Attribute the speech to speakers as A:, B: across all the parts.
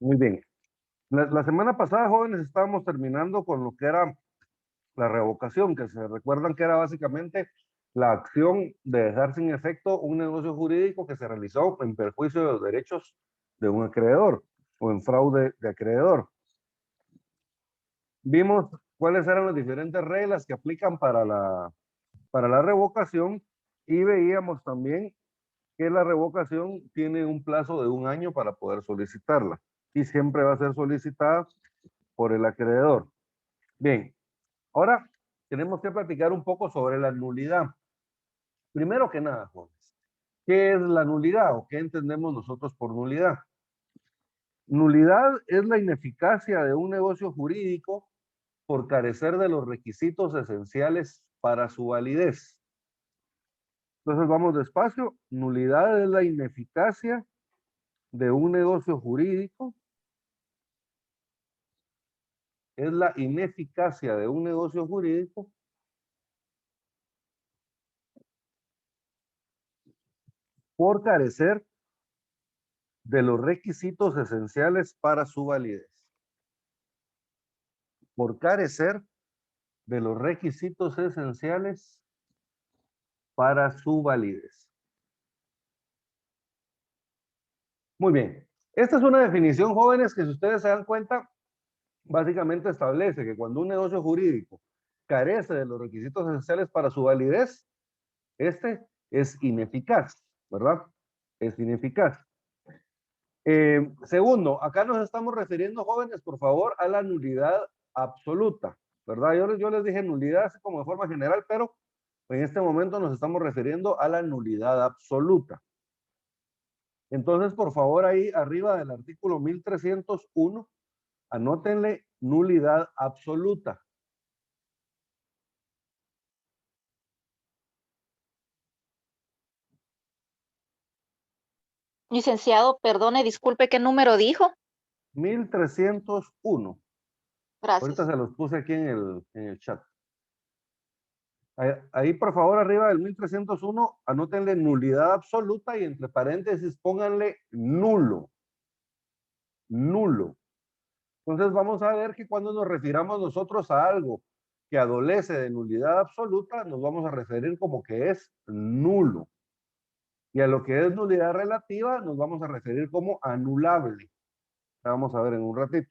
A: Muy bien. La semana pasada, jóvenes, estábamos terminando con lo que era la revocación, que se recuerdan que era básicamente la acción de dejar sin efecto un negocio jurídico que se realizó en perjuicio de los derechos de un acreedor o en fraude de acreedor. Vimos cuáles eran las diferentes reglas que aplican para la revocación y veíamos también que la revocación tiene un plazo de 1 año para poder solicitarla y siempre va a ser solicitada por el acreedor. Bien, ahora tenemos que platicar un poco sobre la nulidad. Primero que nada, jóvenes, ¿qué es la nulidad o qué entendemos nosotros por nulidad? Nulidad es la ineficacia de un negocio jurídico por carecer de los requisitos esenciales para su validez. Entonces vamos despacio. Nulidad es la ineficacia de un negocio jurídico. Es la ineficacia de un negocio jurídico por carecer de los requisitos esenciales para su validez. Por carecer de los requisitos esenciales para su validez. Muy bien. Esta es una definición, jóvenes, que si ustedes se dan cuenta, básicamente establece que cuando un negocio jurídico carece de los requisitos esenciales para su validez, este es ineficaz, ¿verdad? Es ineficaz. Segundo, acá nos estamos refiriendo, jóvenes, por favor, a la nulidad absoluta, ¿verdad? Yo les dije nulidad así como de forma general, pero en este momento nos estamos refiriendo a la nulidad absoluta. Entonces, por favor, ahí arriba del artículo 1301, anótenle nulidad absoluta.
B: Licenciado, perdone, disculpe, ¿qué número dijo?
A: 1301. Ahorita
B: Gracias.
A: se los puse aquí en el chat. Ahí, por favor, arriba del 1301, anótenle nulidad absoluta y entre paréntesis pónganle nulo. Nulo. Entonces vamos a ver que cuando nos refiramos nosotros a algo que adolece de nulidad absoluta, nos vamos a referir como que es nulo. Y a lo que es nulidad relativa, nos vamos a referir como anulable. La vamos a ver en un ratito.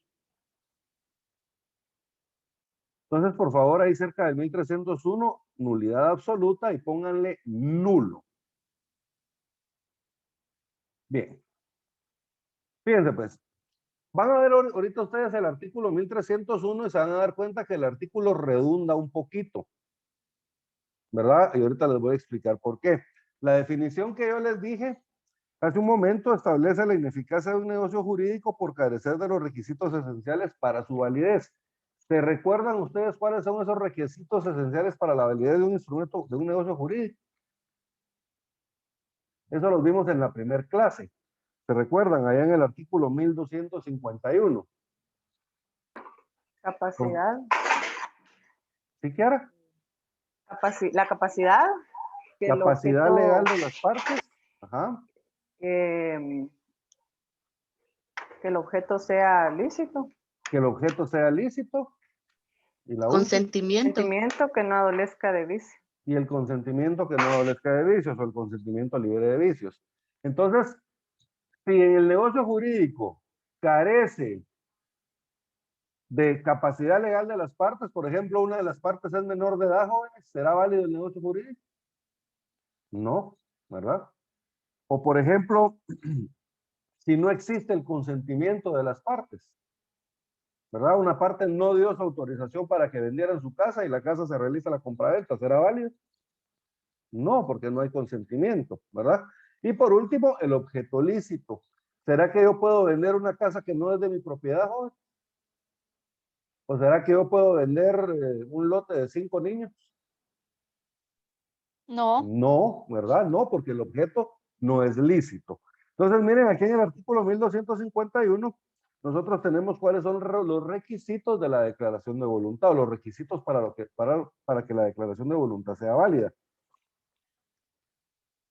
A: Entonces, por favor, ahí cerca del 1301, nulidad absoluta y pónganle nulo. Bien. Fíjense pues, van a ver ahorita ustedes el artículo 1301 y se van a dar cuenta que el artículo redunda un poquito, ¿verdad? Y ahorita les voy a explicar por qué. La definición que yo les dije hace un momento establece la ineficacia de un negocio jurídico por carecer de los requisitos esenciales para su validez. ¿Se recuerdan ustedes cuáles son esos requisitos esenciales para la validez de un instrumento, de un negocio jurídico? Eso los vimos en la primera clase. ¿Se recuerdan? Allá en el artículo 1251.
C: Capacidad.
A: ¿Sí, Kiara?
C: La capacidad. Que
A: Capacidad legal de las partes. Ajá.
C: Que el objeto sea lícito.
A: Que el objeto sea lícito. Y la
D: Consentimiento.
C: Consentimiento que no adolezca de vicio.
A: Y el consentimiento que no adolezca de vicios o el consentimiento libre de vicios. Entonces, si en el negocio jurídico carece de capacidad legal de las partes, por ejemplo, una de las partes es menor de edad, jóvenes, ¿será válido el negocio jurídico? No, ¿verdad? O por ejemplo, si no existe el consentimiento de las partes, ¿verdad? Una parte no dio su autorización para que vendieran su casa y la casa se realiza la compraventa, ¿será válido? No, porque no hay consentimiento, ¿verdad? Y por último, el objeto lícito. ¿Será que yo puedo vender una casa que no es de mi propiedad, joven? ¿O será que yo puedo vender un lote de 5 niños?
B: No.
A: No, ¿verdad? No, porque el objeto no es lícito. Entonces, miren, aquí en el artículo 1251, nosotros tenemos cuáles son los requisitos de la declaración de voluntad, o los requisitos para que la declaración de voluntad sea válida.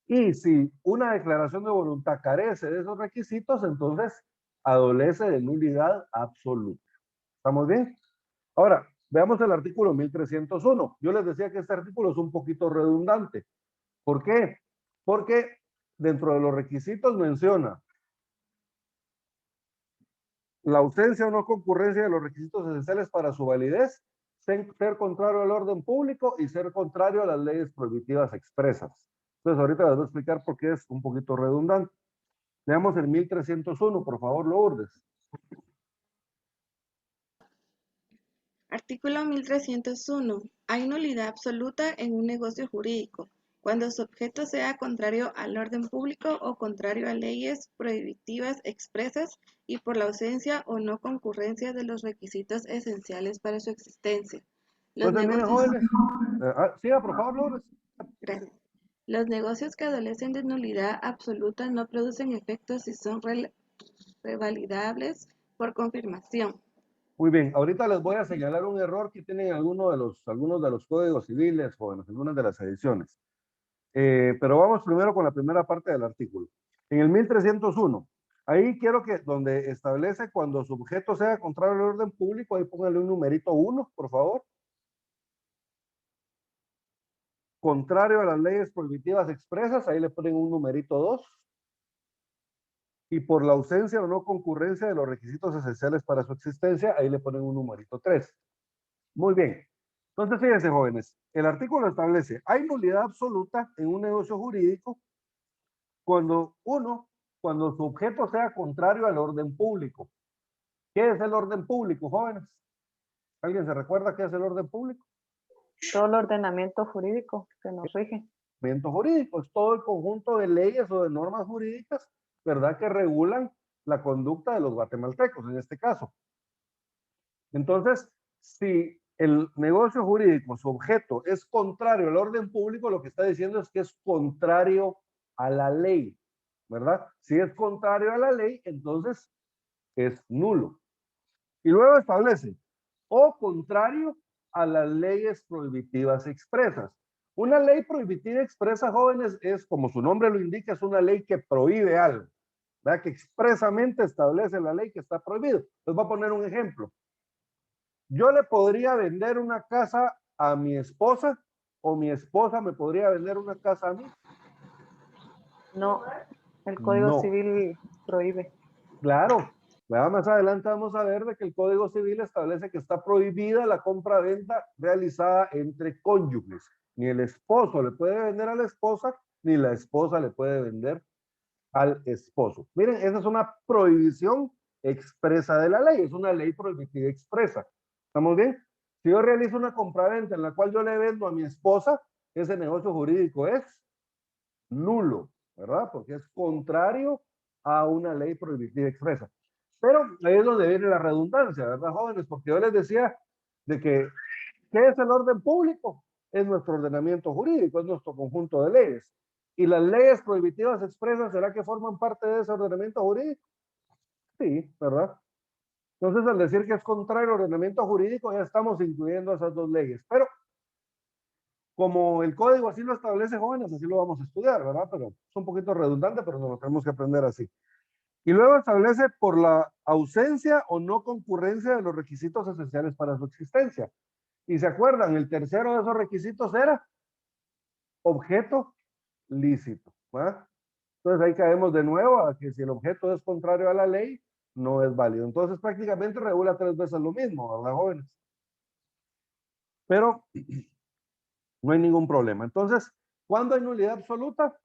A: Y si una declaración de voluntad carece de esos requisitos, entonces adolece de nulidad absoluta. ¿Estamos bien? Ahora, veamos el artículo 1301. Yo les decía que este artículo es un poquito redundante. ¿Por qué? Porque dentro de los requisitos menciona la ausencia o no concurrencia de los requisitos esenciales para su validez, ser contrario al orden público y ser contrario a las leyes prohibitivas expresas. Entonces, ahorita les voy a explicar por qué es un poquito redundante. Veamos el 1301, por favor, Lourdes.
D: Artículo 1301. Hay nulidad absoluta en un negocio jurídico, cuando su objeto sea contrario al orden público o contrario a leyes prohibitivas expresas y por la ausencia o no concurrencia de los requisitos esenciales para su existencia. Los
A: Entonces, miren,
D: negocios,
A: jóvenes. Siga, por favor, Lourdes.
D: gracias. Los negocios que adolecen de nulidad absoluta no producen efectos si son revalidables por confirmación.
A: Muy bien, ahorita les voy a señalar un error que tienen algunos de los códigos civiles o en algunas de las ediciones. Pero vamos primero con la primera parte del artículo. En el 1301, ahí quiero que donde establece cuando su objeto sea contrario al orden público, ahí póngale un numerito 1, por favor. Contrario a las leyes prohibitivas expresas, ahí le ponen un numerito 2. Y por la ausencia o no concurrencia de los requisitos esenciales para su existencia, ahí le ponen un numerito 3. Muy bien. Entonces, fíjense, jóvenes, el artículo establece, hay nulidad absoluta en un negocio jurídico cuando su objeto sea contrario al orden público. ¿Qué es el orden público, jóvenes? ¿Alguien se recuerda qué es el orden público?
C: Todo el ordenamiento jurídico que nos rige.
A: El ordenamiento jurídico es todo el conjunto de leyes o de normas jurídicas, ¿verdad?, que regulan la conducta de los guatemaltecos, en este caso. Entonces, si el negocio jurídico, su objeto es contrario al orden público, lo que está diciendo es que es contrario a la ley, ¿verdad? Si es contrario a la ley, entonces es nulo. Y luego establece, o contrario a las leyes prohibitivas expresas. Una ley prohibitiva expresa, jóvenes, es, como su nombre lo indica, es una ley que prohíbe algo, ¿verdad? Que expresamente establece la ley que está prohibido. Les voy a poner un ejemplo. Yo le podría vender una casa a mi esposa o mi esposa me podría vender una casa a mí.
C: No, el Código
A: No,
C: Civil prohíbe.
A: claro. Más adelante vamos a ver de que el Código Civil establece que está prohibida la compra-venta realizada entre cónyuges. Ni el esposo le puede vender a la esposa, ni la esposa le puede vender al esposo. Miren, esa es una prohibición expresa de la ley, es una ley prohibitiva expresa. ¿Estamos bien? Si yo realizo una compraventa en la cual yo le vendo a mi esposa, ese negocio jurídico es nulo, ¿verdad? Porque es contrario a una ley prohibitiva expresa. Pero ahí es donde viene la redundancia, ¿verdad, jóvenes? Porque yo les decía de que, ¿qué es el orden público? Es nuestro ordenamiento jurídico, es nuestro conjunto de leyes. ¿Y las leyes prohibitivas expresas, será que forman parte de ese ordenamiento jurídico? Sí, ¿verdad? Entonces, al decir que es contrario al ordenamiento jurídico, ya estamos incluyendo esas dos leyes. Pero, como el código así lo establece, jóvenes, así lo vamos a estudiar, ¿verdad? Pero es un poquito redundante, pero nos lo tenemos que aprender así. Y luego establece por la ausencia o no concurrencia de los requisitos esenciales para su existencia. Y se acuerdan, el tercero de esos requisitos era objeto lícito, ¿verdad? Entonces ahí caemos de nuevo a que si el objeto es contrario a la ley, no es válido. Entonces prácticamente regula 3 veces lo mismo, ¿verdad, jóvenes? Pero no hay ningún problema. Entonces, ¿cuándo hay nulidad absoluta?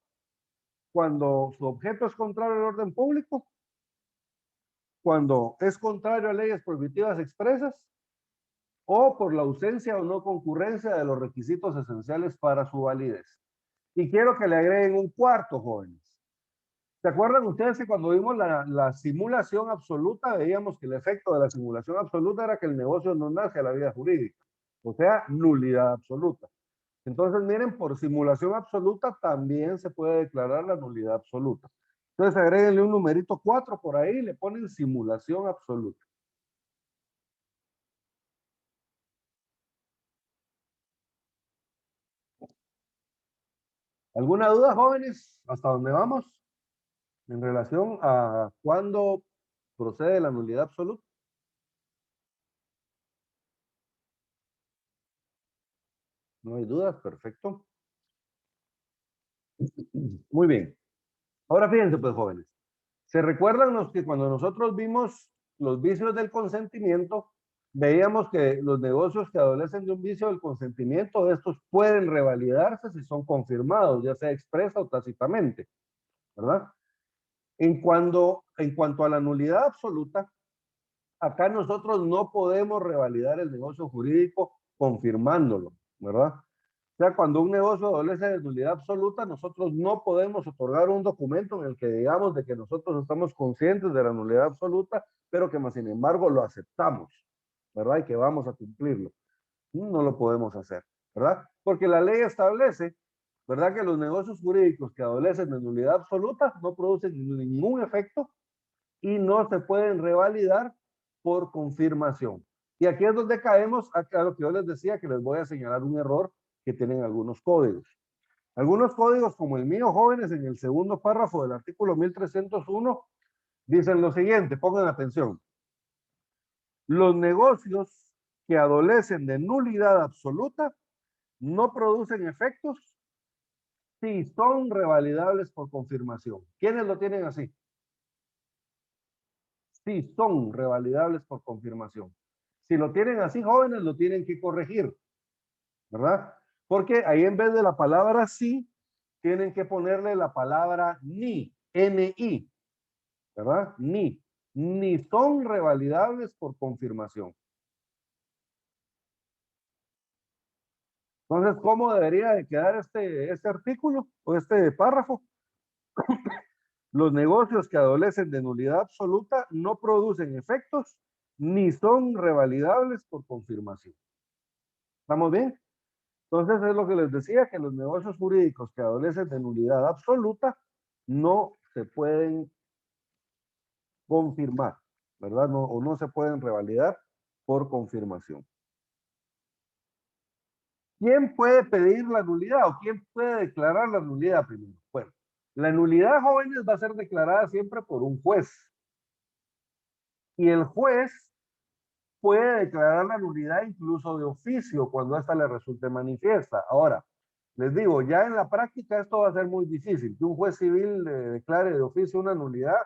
A: Cuando su objeto es contrario al orden público, cuando es contrario a leyes prohibitivas expresas, o por la ausencia o no concurrencia de los requisitos esenciales para su validez. Y quiero que le agreguen un cuarto, jóvenes. ¿Se acuerdan ustedes que cuando vimos la simulación absoluta, veíamos que el efecto de la simulación absoluta era que el negocio no nace a la vida jurídica? O sea, nulidad absoluta. Entonces, miren, por simulación absoluta también se puede declarar la nulidad absoluta. Entonces, agréguenle un numerito 4 por ahí y le ponen simulación absoluta. ¿Alguna duda, jóvenes? ¿Hasta dónde vamos? En relación a cuándo procede la nulidad absoluta. No hay dudas, perfecto. Muy bien. Ahora fíjense, pues, jóvenes. ¿Se recuerdan los que cuando nosotros vimos los vicios del consentimiento, veíamos que los negocios que adolecen de un vicio del consentimiento, estos pueden revalidarse si son confirmados, ya sea expresa o tácitamente, ¿verdad? En cuanto a la nulidad absoluta, acá nosotros no podemos revalidar el negocio jurídico confirmándolo, ¿verdad? O sea, cuando un negocio adolece de nulidad absoluta, nosotros no podemos otorgar un documento en el que digamos de que nosotros estamos conscientes de la nulidad absoluta, pero que más sin embargo lo aceptamos, ¿verdad? Y que vamos a cumplirlo. No lo podemos hacer, ¿verdad? Porque la ley establece, ¿verdad? Que los negocios jurídicos que adolecen de nulidad absoluta no producen ningún efecto y no se pueden revalidar por confirmación. Y aquí es donde caemos a lo que yo les decía, que les voy a señalar un error que tienen algunos códigos. Algunos códigos como el mío, jóvenes, en el segundo párrafo del artículo 1301, dicen lo siguiente, pongan atención. Los negocios que adolecen de nulidad absoluta no producen efectos si son revalidables por confirmación. ¿Quiénes lo tienen así? Si son revalidables por confirmación. Si lo tienen así, jóvenes, lo tienen que corregir, ¿verdad? Porque ahí en vez de la palabra sí, tienen que ponerle la palabra ni, N-I, ¿verdad? Ni son revalidables por confirmación. Entonces, ¿cómo debería de quedar este artículo o este párrafo? Los negocios que adolecen de nulidad absoluta no producen efectos ni son revalidables por confirmación. ¿Estamos bien? Entonces es lo que les decía, que los negocios jurídicos que adolecen de nulidad absoluta no se pueden confirmar, ¿verdad? No, o no se pueden revalidar por confirmación. ¿Quién puede pedir la nulidad o quién puede declarar la nulidad primero? Bueno, la nulidad, jóvenes, va a ser declarada siempre por un juez. Y el juez puede declarar la nulidad incluso de oficio cuando ésta le resulte manifiesta. Ahora, les digo, ya en la práctica esto va a ser muy difícil, que un juez civil declare de oficio una nulidad.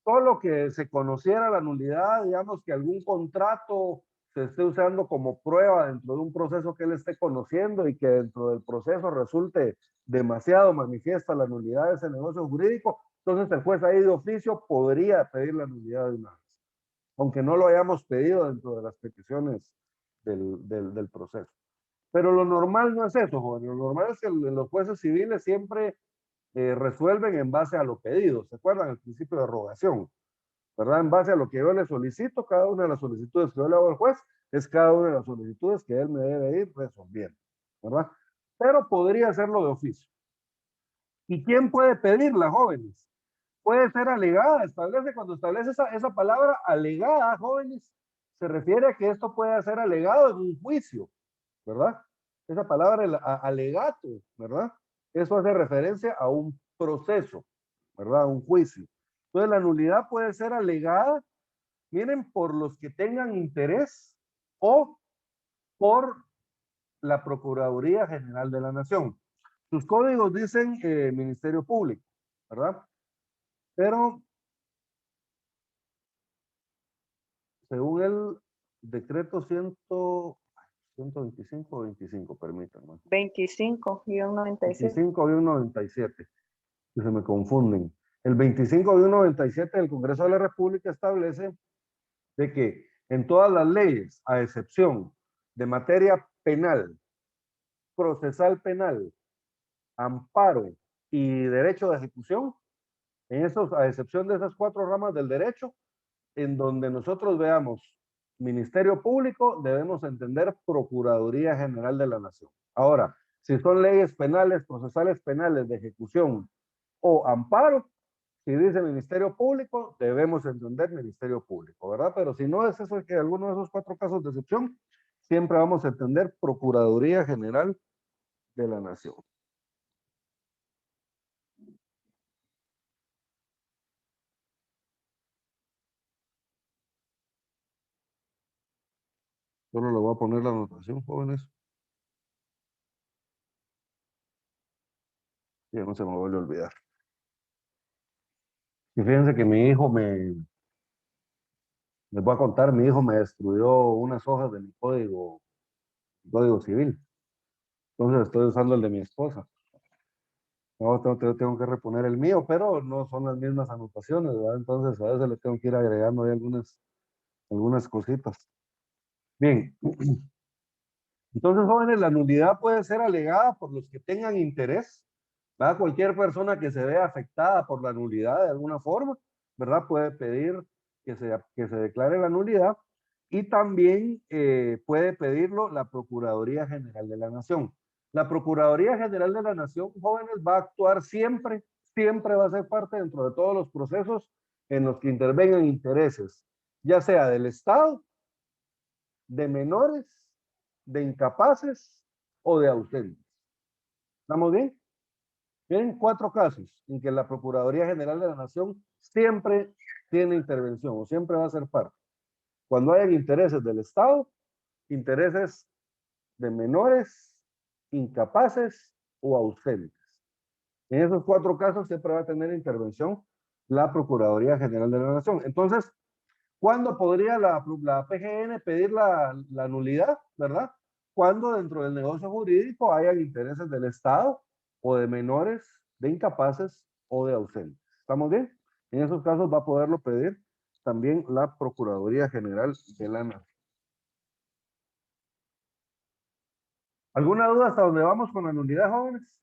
A: Solo que se conociera la nulidad, digamos que algún contrato se esté usando como prueba dentro de un proceso que él esté conociendo y que dentro del proceso resulte demasiado manifiesta la nulidad de ese negocio jurídico, entonces el juez ahí de oficio podría pedir la nulidad de una vez, aunque no lo hayamos pedido dentro de las peticiones del proceso. Pero lo normal no es eso, joven. Lo normal es que los jueces civiles siempre resuelven en base a lo pedido. ¿Se acuerdan? El principio de rogación, ¿verdad? En base a lo que yo le solicito, cada una de las solicitudes que yo le hago al juez es cada una de las solicitudes que él me debe ir resolviendo, ¿verdad? Pero podría hacerlo de oficio. ¿Y quién puede pedirla, jóvenes? Puede ser alegada. Cuando establece esa palabra alegada, jóvenes, se refiere a que esto puede ser alegado en un juicio, ¿verdad? Esa palabra, alegato, ¿verdad? Eso hace referencia a un proceso, ¿verdad? Un juicio. Entonces la nulidad puede ser alegada, miren, por los que tengan interés o por la Procuraduría General de la Nación. Sus códigos dicen Ministerio Público, ¿verdad? Pero según el decreto 125 o 25, permítanme.
C: 25-97.
A: 25-97, que se me confunden. El 25-97 del Congreso de la República establece de que en todas las leyes, a excepción de materia penal, procesal penal, amparo y derecho de ejecución, a excepción de esas 4 ramas del derecho, en donde nosotros veamos Ministerio Público, debemos entender Procuraduría General de la Nación. Ahora, si son leyes penales, procesales penales de ejecución o amparo, si dice Ministerio Público, debemos entender Ministerio Público, ¿verdad? Pero si no es eso, que alguno de esos 4 casos de excepción, siempre vamos a entender Procuraduría General de la Nación. Solo le voy a poner la anotación, jóvenes. Ya no se me vuelve a olvidar. Y fíjense que mi hijo les voy a contar, mi hijo me destruyó unas hojas de mi código civil. Entonces estoy usando el de mi esposa. No, tengo que reponer el mío, pero no son las mismas anotaciones, ¿verdad? Entonces a veces le tengo que ir agregando ahí algunas cositas. Bien. Entonces, jóvenes, la nulidad puede ser alegada por los que tengan interés, ¿verdad? Cualquier persona que se vea afectada por la nulidad de alguna forma, ¿verdad? Puede pedir que se declare la nulidad y también puede pedirlo la Procuraduría General de la Nación. La Procuraduría General de la Nación, jóvenes, va a actuar siempre, siempre va a ser parte dentro de todos los procesos en los que intervengan intereses, ya sea del Estado, de menores, de incapaces o de ausentes. ¿Estamos bien? Tienen 4 casos en que la Procuraduría General de la Nación siempre tiene intervención o siempre va a ser parte. Cuando hayan intereses del Estado, intereses de menores, incapaces o ausentes. En esos 4 casos siempre va a tener intervención la Procuraduría General de la Nación. Entonces, ¿cuándo podría la PGN pedir la nulidad, verdad? Cuando dentro del negocio jurídico hayan intereses del Estado o de menores, de incapaces o de ausentes. ¿Estamos bien? En esos casos va a poderlo pedir también la Procuraduría General de la Nación. ¿Alguna duda hasta dónde vamos con la nulidad, jóvenes?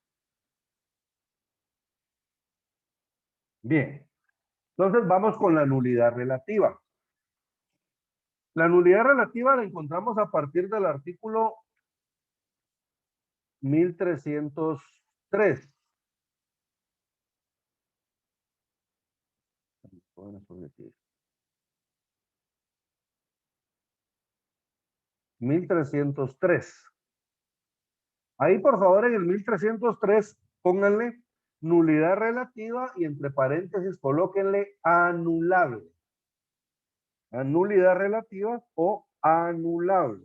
A: Bien. Entonces vamos con la nulidad relativa. La nulidad relativa la encontramos a partir del artículo 1303. 1303. Ahí, por favor, en el 1303, pónganle nulidad relativa y entre paréntesis colóquenle anulable. Nulidad relativa o anulable.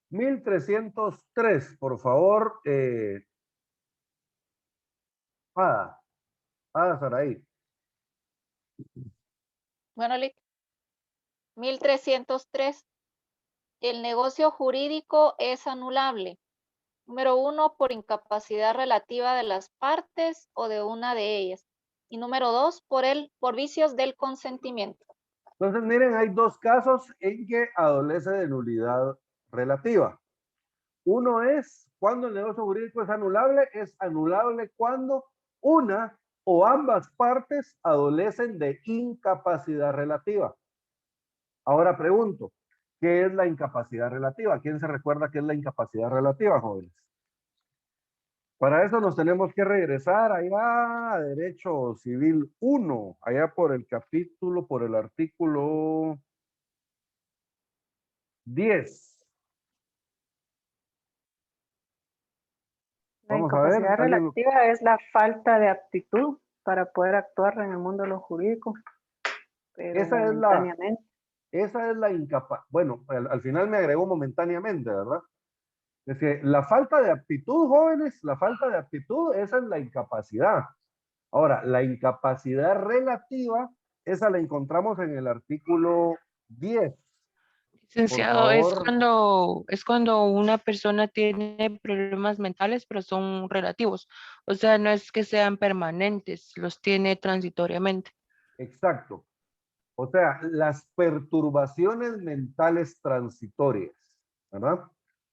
A: (1303), por favor, Ada Saraí.
B: Bueno, Lick, 1303. El negocio jurídico es anulable. Número 1, por incapacidad relativa de las partes o de una de ellas. Y número 2, por vicios del consentimiento.
A: Entonces, miren, hay 2 casos en que adolece de nulidad relativa. Uno es cuando el negocio jurídico es anulable cuando una o ambas partes adolecen de incapacidad relativa. Ahora pregunto, ¿qué es la incapacidad relativa? ¿Quién se recuerda qué es la incapacidad relativa, jóvenes? Para eso nos tenemos que regresar allá a Derecho Civil 1, allá por el artículo 10.
C: La
A: Vamos a ver,
C: incapacidad relativa es la falta de aptitud para poder actuar en el mundo de lo jurídico, pero momentáneamente.
A: Esa es la incapacidad. Bueno, al final me agregó momentáneamente, ¿verdad? Es que la falta de aptitud, jóvenes, la falta de aptitud, esa es la incapacidad. Ahora, la incapacidad relativa, esa la encontramos en el artículo 10.
E: Licenciado, es cuando una persona tiene problemas mentales, pero son relativos. O sea, no es que sean permanentes, los tiene transitoriamente.
A: Exacto. O sea, las perturbaciones mentales transitorias, ¿verdad?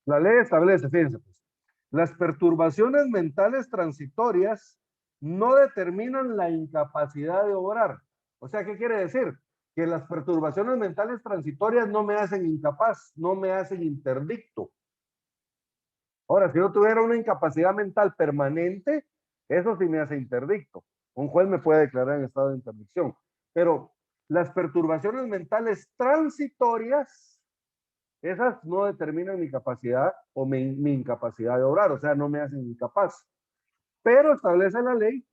A: La ley establece, fíjense, pues, las perturbaciones mentales transitorias no determinan la incapacidad de obrar. O sea, ¿qué quiere decir? Que las perturbaciones mentales transitorias no me hacen incapaz, no me hacen interdicto. Ahora, si yo tuviera una incapacidad mental permanente, eso sí me hace interdicto. Un juez me puede declarar en estado de interdicción. Pero las perturbaciones mentales transitorias, esas no determinan mi capacidad o mi incapacidad de obrar, o sea, no me hacen incapaz. pero establece la ley,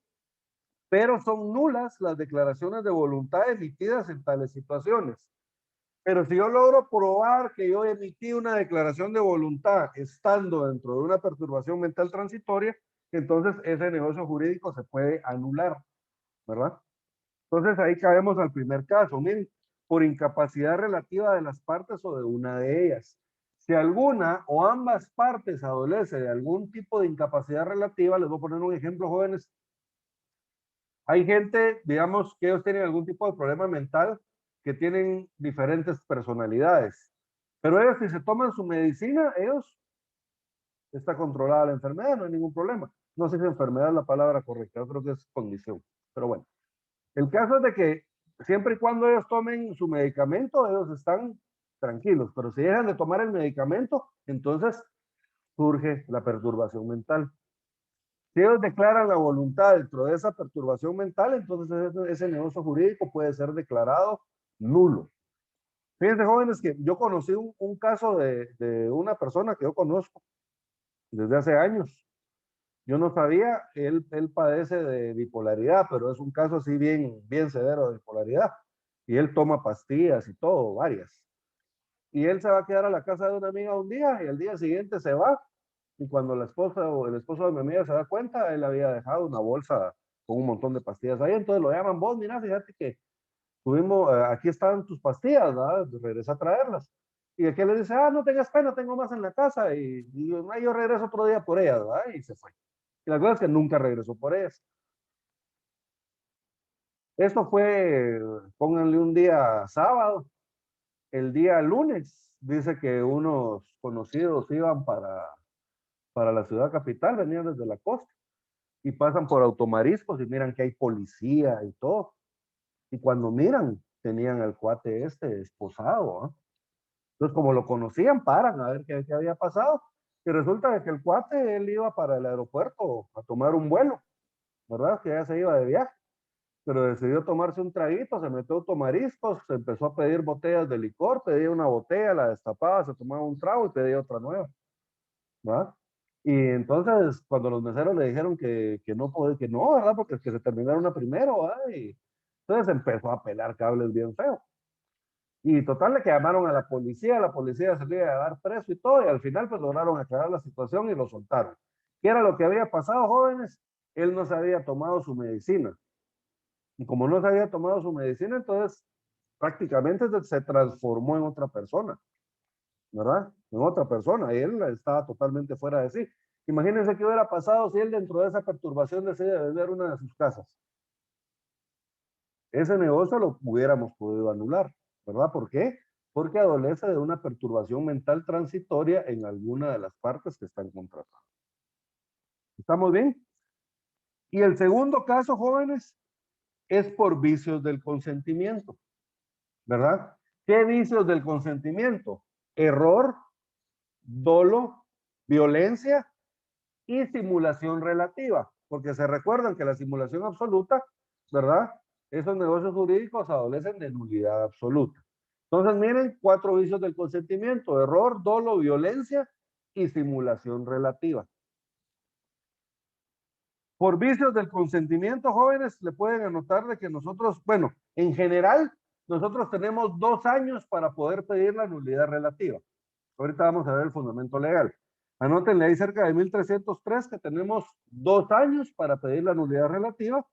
A: pero son nulas las declaraciones de voluntad emitidas en tales situaciones. Pero si yo logro probar que yo emití una declaración de voluntad estando dentro de una perturbación mental transitoria, entonces ese negocio jurídico se puede anular, ¿verdad? Entonces ahí caemos al primer caso, miren, por incapacidad relativa de las partes o de una de ellas. Si alguna o ambas partes adolece de algún tipo de incapacidad relativa, les voy a poner un ejemplo, jóvenes. Hay gente, digamos, que ellos tienen algún tipo de problema mental, que tienen diferentes personalidades. Pero ellos, si se toman su medicina, ellos está controlada la enfermedad, no hay ningún problema. No sé si enfermedad es la palabra correcta, yo creo que es condición. Pero bueno, el caso es de que siempre y cuando ellos tomen su medicamento, ellos están tranquilos. Pero si dejan de tomar el medicamento, entonces surge la perturbación mental. Si ellos declaran la voluntad dentro de esa perturbación mental, entonces ese negocio jurídico puede ser declarado nulo. Fíjense, jóvenes, que yo conocí un caso de una persona que yo conozco desde hace años. Yo no sabía, él padece de bipolaridad, pero es un caso así bien severo de bipolaridad. Y él toma pastillas y todo, varias. Y él se va a quedar a la casa de una amiga un día y al día siguiente se va. Y cuando la esposa o el esposo de mi amiga se da cuenta, él había dejado una bolsa con un montón de pastillas ahí. Entonces lo llaman, vos, mira, fíjate que tuvimos, aquí están tus pastillas, ¿verdad? Regresa a traerlas. Y aquel le dice, no tengas pena, tengo más en la casa. Y yo regreso otro día por ellas, ¿verdad? Y se fue. Y la cosa es que nunca regresó por ellas. Esto fue, pónganle un día sábado. El día lunes, dice que unos conocidos iban para la ciudad capital, venían desde la costa. Y pasan por Automariscos y miran que hay policía y todo. Y cuando miran, tenían al cuate esposado, ¿eh? Entonces, como lo conocían, paran a ver qué había pasado. Y resulta que el cuate, él iba para el aeropuerto a tomar un vuelo, ¿verdad? Que ya se iba de viaje. Pero decidió tomarse un traguito, se metió a Automariscos, se empezó a pedir botellas de licor, pedía una botella, la destapaba, se tomaba un trago y pedía otra nueva, ¿verdad? Y entonces, cuando los meseros le dijeron que no podía, que no, ¿verdad? Porque es que se terminaron una primero, ¿verdad? Y entonces empezó a pelar cables bien feo. Y total de que llamaron a la policía se le iba a dar preso y todo, y al final pues lograron aclarar la situación y lo soltaron. ¿Qué era lo que había pasado, jóvenes? Él no se había tomado su medicina. Y como no se había tomado su medicina, entonces prácticamente se transformó en otra persona, ¿verdad? En otra persona. Y él estaba totalmente fuera de sí. Imagínense qué hubiera pasado si él dentro de esa perturbación decide vender una de sus casas. Ese negocio lo hubiéramos podido anular, ¿verdad? ¿Por qué? Porque adolece de una perturbación mental transitoria en alguna de las partes que están contratadas. ¿Estamos bien? Y el segundo caso, jóvenes, es por vicios del consentimiento, ¿verdad? ¿Qué vicios del consentimiento? Error, dolo, violencia y simulación relativa, porque se recuerdan que la simulación absoluta, ¿verdad? Esos negocios jurídicos adolecen de nulidad absoluta. Entonces, miren, 4 vicios del consentimiento: error, dolo, violencia y simulación relativa. Por vicios del consentimiento, jóvenes, le pueden anotar de que nosotros, bueno, en general, nosotros tenemos 2 años para poder pedir la nulidad relativa. Ahorita vamos a ver el fundamento legal. Anótenle ahí cerca de 1303 que tenemos 2 años para pedir la nulidad relativa,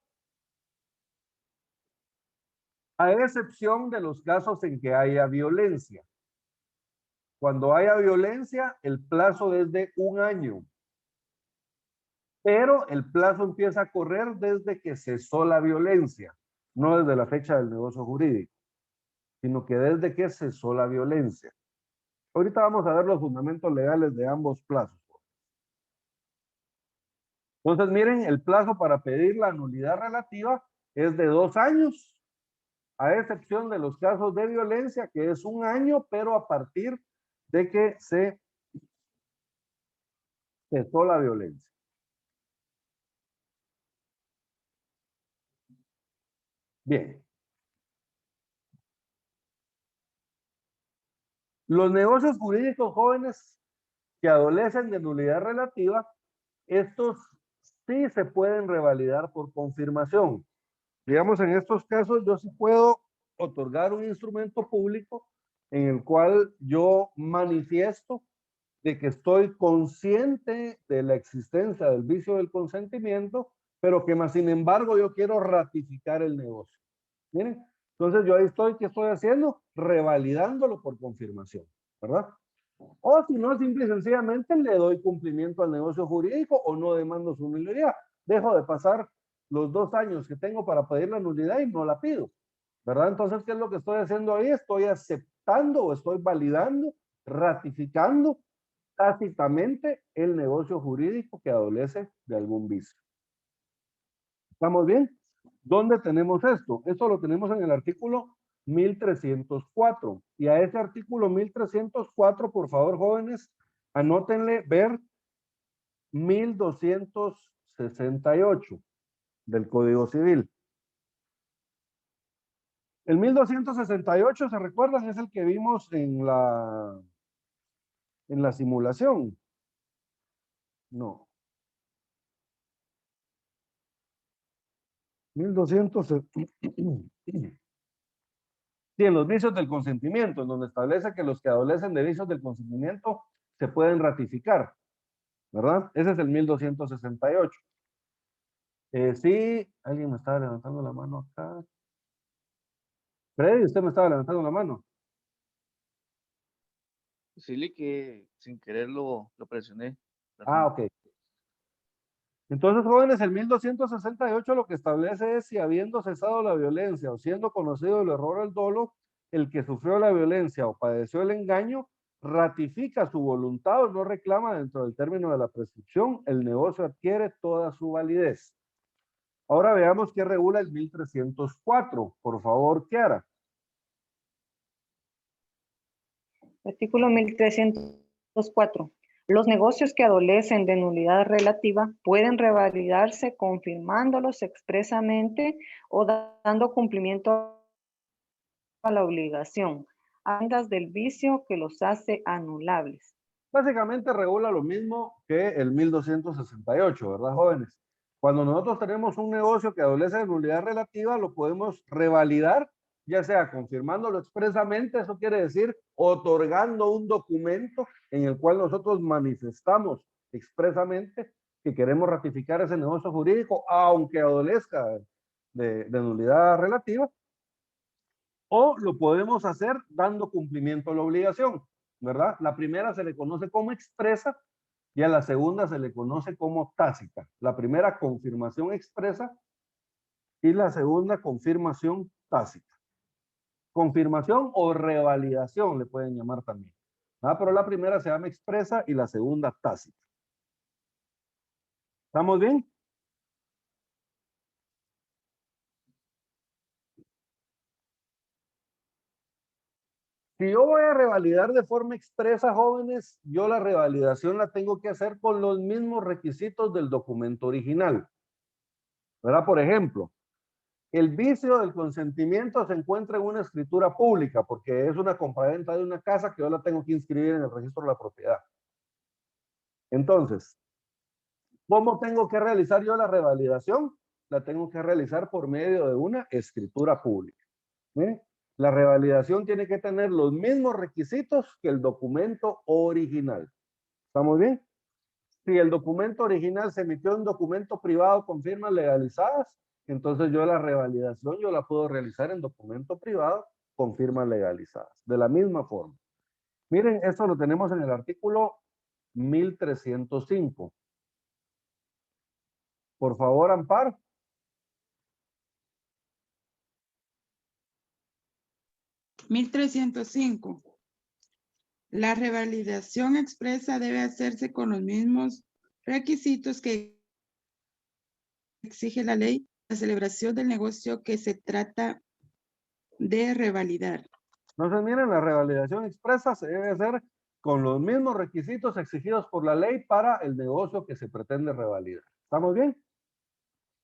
A: a excepción de los casos en que haya violencia. Cuando haya violencia, el plazo es de 1 año. Pero el plazo empieza a correr desde que cesó la violencia, no desde la fecha del negocio jurídico, sino que desde que cesó la violencia. Ahorita vamos a ver los fundamentos legales de ambos plazos. Entonces, miren, el plazo para pedir la nulidad relativa es de 2 años, a excepción de los casos de violencia, que es 1 año, pero a partir de que se cesó la violencia. Bien. Los negocios jurídicos jóvenes que adolecen de nulidad relativa, estos sí se pueden revalidar por confirmación. Digamos, en estos casos yo sí puedo otorgar un instrumento público en el cual yo manifiesto de que estoy consciente de la existencia del vicio del consentimiento, pero que más sin embargo yo quiero ratificar el negocio. Miren, entonces yo ahí estoy, ¿qué estoy haciendo? Revalidándolo por confirmación, ¿verdad? O si no, simple y sencillamente le doy cumplimiento al negocio jurídico o no demando su nulidad. Dejo de pasar los 2 años que tengo para pedir la nulidad y no la pido, ¿verdad? Entonces, ¿qué es lo que estoy haciendo ahí? Estoy aceptando o estoy validando, ratificando tácitamente el negocio jurídico que adolece de algún vicio. ¿Estamos bien? ¿Dónde tenemos esto? Esto lo tenemos en el artículo 1304. Y a ese artículo 1304, por favor, jóvenes, anótenle ver 1268 del Código Civil. El 1268, ¿se recuerdan? Es el que vimos en la simulación. No. 1200. Sí, en los vicios del consentimiento, en donde establece que los que adolecen de vicios del consentimiento se pueden ratificar, ¿verdad? Ese es el 1268. Sí, alguien me estaba levantando la mano acá. Freddy, usted me estaba levantando la mano.
F: Decirle que sin querer lo presioné.
A: Ah, ok. Entonces, jóvenes, el 1268 lo que establece es si habiendo cesado la violencia o siendo conocido el error o el dolo, el que sufrió la violencia o padeció el engaño, ratifica su voluntad o no reclama dentro del término de la prescripción, el negocio adquiere toda su validez. Ahora veamos qué regula el 1304. Por favor, Kiara.
C: Artículo 1304. Los negocios que adolecen de nulidad relativa pueden revalidarse confirmándolos expresamente o dando cumplimiento a la obligación, andas del vicio que los hace anulables.
A: Básicamente regula lo mismo que el 1268, ¿verdad, jóvenes? Cuando nosotros tenemos un negocio que adolece de nulidad relativa, lo podemos revalidar, ya sea confirmándolo expresamente, eso quiere decir otorgando un documento en el cual nosotros manifestamos expresamente que queremos ratificar ese negocio jurídico, aunque adolezca de nulidad relativa, o lo podemos hacer dando cumplimiento a la obligación, ¿verdad? La primera se le conoce como expresa y a la segunda se le conoce como tácita. La primera, confirmación expresa, y la segunda, confirmación tácita. Confirmación o revalidación le pueden llamar también. Pero la primera se llama expresa y la segunda tácita. ¿Estamos bien? Si yo voy a revalidar de forma expresa, jóvenes, yo la revalidación la tengo que hacer con los mismos requisitos del documento original. ¿Verdad? Por ejemplo, el vicio del consentimiento se encuentra en una escritura pública porque es una compraventa de una casa que yo la tengo que inscribir en el registro de la propiedad. Entonces, ¿cómo tengo que realizar yo la revalidación? La tengo que realizar por medio de una escritura pública. ¿Sí? La revalidación tiene que tener los mismos requisitos que el documento original. ¿Estamos bien? Si el documento original se emitió en documento privado con firmas legalizadas, entonces yo la revalidación yo la puedo realizar en documento privado con firmas legalizadas. De la misma forma. Miren, esto lo tenemos en el artículo 1305. Por favor, Amparo.
G: (1305) La revalidación expresa debe hacerse con los mismos requisitos que exige la ley, la celebración del negocio que se trata de revalidar.
A: Entonces, miren, la revalidación expresa se debe hacer con los mismos requisitos exigidos por la ley para el negocio que se pretende revalidar. ¿Estamos bien?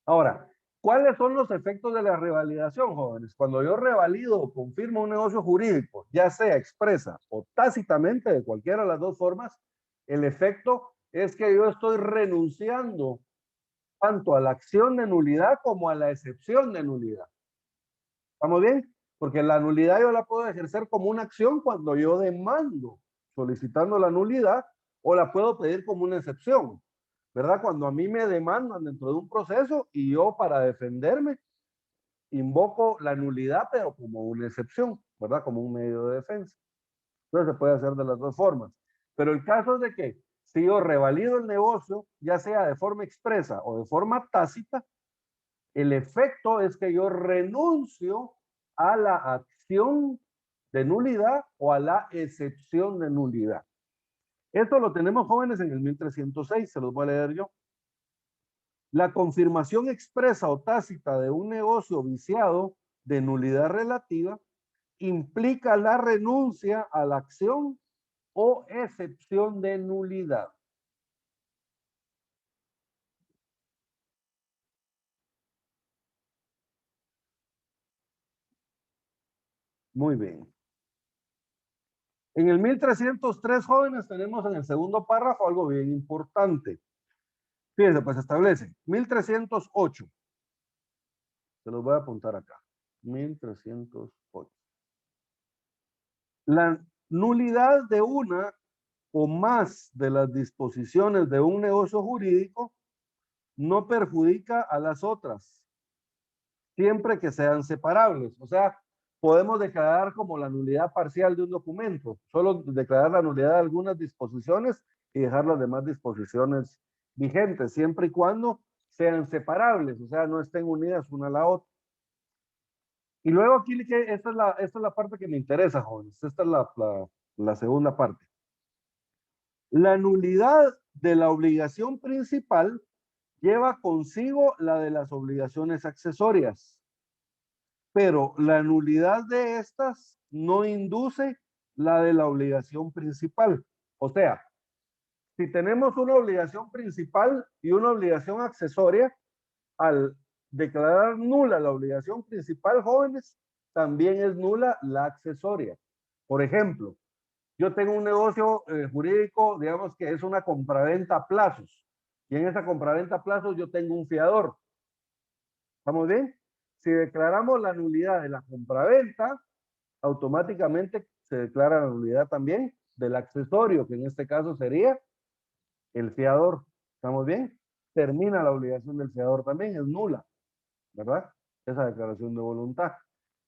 A: Ahora, ¿cuáles son los efectos de la revalidación, jóvenes? Cuando yo revalido o confirmo un negocio jurídico, ya sea expresa o tácitamente, de cualquiera de las dos formas, el efecto es que yo estoy renunciando tanto a la acción de nulidad como a la excepción de nulidad. ¿Estamos bien? Porque la nulidad yo la puedo ejercer como una acción cuando yo demando solicitando la nulidad, o la puedo pedir como una excepción, ¿verdad? Cuando a mí me demandan dentro de un proceso y yo para defenderme invoco la nulidad, pero como una excepción, ¿verdad? Como un medio de defensa. Entonces se puede hacer de las dos formas. Pero el caso es de que si yo revalido el negocio, ya sea de forma expresa o de forma tácita, el efecto es que yo renuncio a la acción de nulidad o a la excepción de nulidad. Esto lo tenemos, jóvenes, en el 1306, se los voy a leer yo. La confirmación expresa o tácita de un negocio viciado de nulidad relativa implica la renuncia a la acción o excepción de nulidad. Muy bien. En el 1303, jóvenes, tenemos en el segundo párrafo algo bien importante. Fíjense, pues establece 1308. Se los voy a apuntar acá. 1308. La nulidad de una o más de las disposiciones de un negocio jurídico no perjudica a las otras, siempre que sean separables. O sea, podemos declarar como la nulidad parcial de un documento, solo declarar la nulidad de algunas disposiciones y dejar las demás disposiciones vigentes, siempre y cuando sean separables, o sea, no estén unidas una a la otra. Y luego aquí, esta es la parte que me interesa, jóvenes. Esta es la segunda parte. La nulidad de la obligación principal lleva consigo la de las obligaciones accesorias, pero la nulidad de estas no induce la de la obligación principal. O sea, si tenemos una obligación principal y una obligación accesoria, al declarar nula la obligación principal, jóvenes, también es nula la accesoria. Por ejemplo, yo tengo un negocio jurídico, digamos que es una compraventa a plazos, y en esa compraventa a plazos yo tengo un fiador. ¿Estamos bien? Si declaramos la nulidad de la compraventa, automáticamente se declara la nulidad también del accesorio, que en este caso sería el fiador. ¿Estamos bien? Termina la obligación del fiador también, es nula, ¿verdad? Esa declaración de voluntad.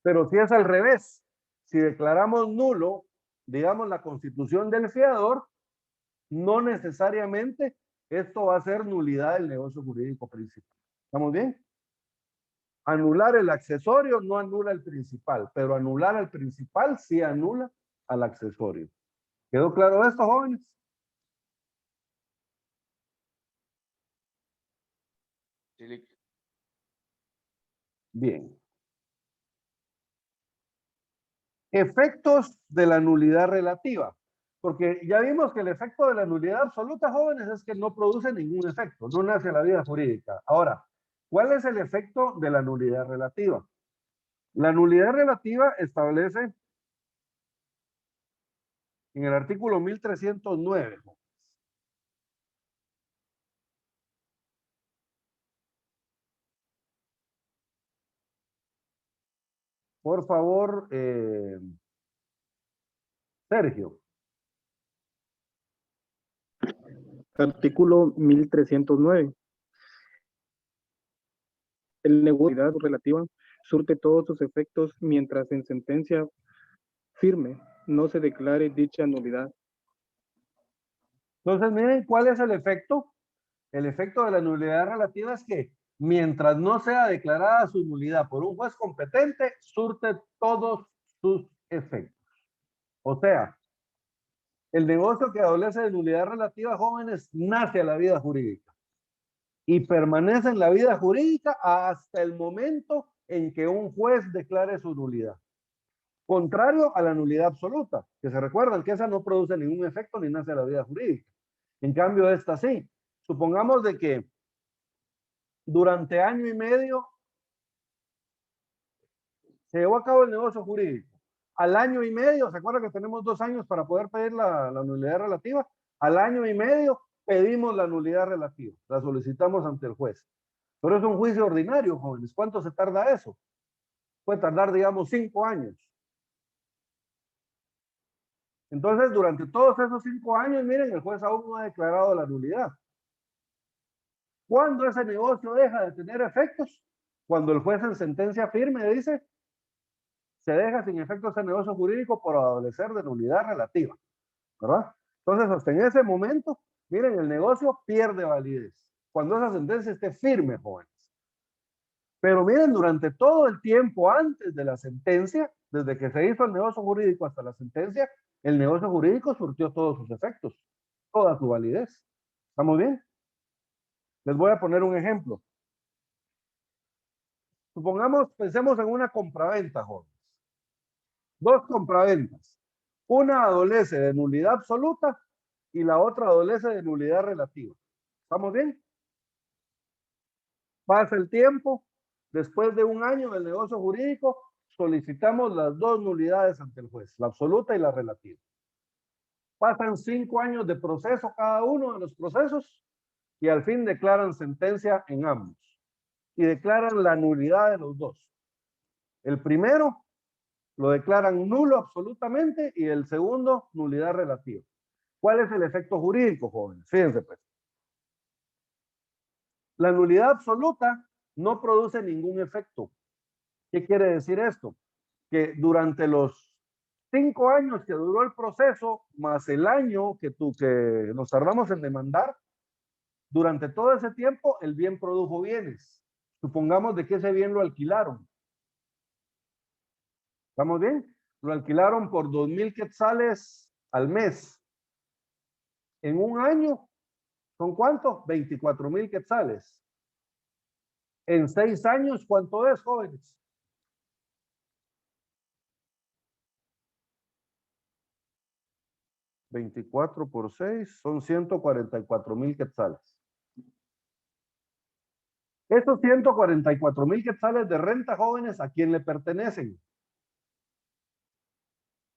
A: Pero si es al revés, si declaramos nulo, digamos, la constitución del fiador, no necesariamente esto va a ser nulidad del negocio jurídico principal. ¿Estamos bien? Anular el accesorio no anula el principal, pero anular al principal sí anula al accesorio. ¿Quedó claro esto, jóvenes? Bien. Efectos de la nulidad relativa. Porque ya vimos que el efecto de la nulidad absoluta, jóvenes, es que no produce ningún efecto, no nace la vida jurídica. Ahora, ¿cuál es el efecto de la nulidad relativa? La nulidad relativa establece en el artículo 1309. Por favor, Sergio.
H: Artículo 1309. El negocio relativa surte todos sus efectos mientras en sentencia firme no se declare dicha nulidad.
A: Entonces, miren, ¿cuál es el efecto? El efecto de la nulidad relativa es que mientras no sea declarada su nulidad por un juez competente, surte todos sus efectos. O sea, el negocio que adolece de nulidad relativa, jóvenes, nace a la vida jurídica y permanece en la vida jurídica hasta el momento en que un juez declare su nulidad. Contrario a la nulidad absoluta, que se recuerdan que esa no produce ningún efecto ni nace a la vida jurídica. En cambio, esta sí. Supongamos de que durante año y medio se llevó a cabo el negocio jurídico. Al año y medio, ¿se acuerdan que tenemos 2 años para poder pedir la nulidad relativa? Al año y medio pedimos la nulidad relativa, la solicitamos ante el juez. Pero es un juicio ordinario, jóvenes. ¿Cuánto se tarda eso? Puede tardar, digamos, 5 años. Entonces, durante todos esos 5 años, miren, el juez aún no ha declarado la nulidad. ¿Cuándo ese negocio deja de tener efectos? Cuando el juez en sentencia firme dice, se deja sin efecto ese negocio jurídico por adolecer de nulidad relativa, ¿verdad? Entonces, hasta en ese momento, miren, el negocio pierde validez. Cuando esa sentencia esté firme, jóvenes. Pero miren, durante todo el tiempo antes de la sentencia, desde que se hizo el negocio jurídico hasta la sentencia, el negocio jurídico surtió todos sus efectos, toda su validez. ¿Estamos bien? Les voy a poner un ejemplo. Supongamos, pensemos en una compraventa, jóvenes. 2 compraventas. Una adolece de nulidad absoluta y la otra adolece de nulidad relativa. ¿Estamos bien? Pasa el tiempo. Después de 1 año del negocio jurídico, solicitamos las 2 nulidades ante el juez, la absoluta y la relativa. Pasan 5 años de proceso cada uno de los procesos y al fin declaran sentencia en ambos. Y declaran la nulidad de los 2. El primero lo declaran nulo absolutamente y el segundo nulidad relativa. ¿Cuál es el efecto jurídico, jóvenes? Fíjense pues. La nulidad absoluta no produce ningún efecto. ¿Qué quiere decir esto? Que durante los 5 años que duró el proceso, más el año que nos tardamos en demandar, durante todo ese tiempo el bien produjo bienes. Supongamos de que ese bien lo alquilaron. ¿Estamos bien? Lo alquilaron por 2,000 quetzales al mes. En 1 año, ¿son cuánto? 24,000 quetzales. En 6 años, ¿cuánto es, jóvenes? $24 por 6 son 144,000 quetzales. Estos 144,000 quetzales de renta, jóvenes, ¿a quién le pertenecen?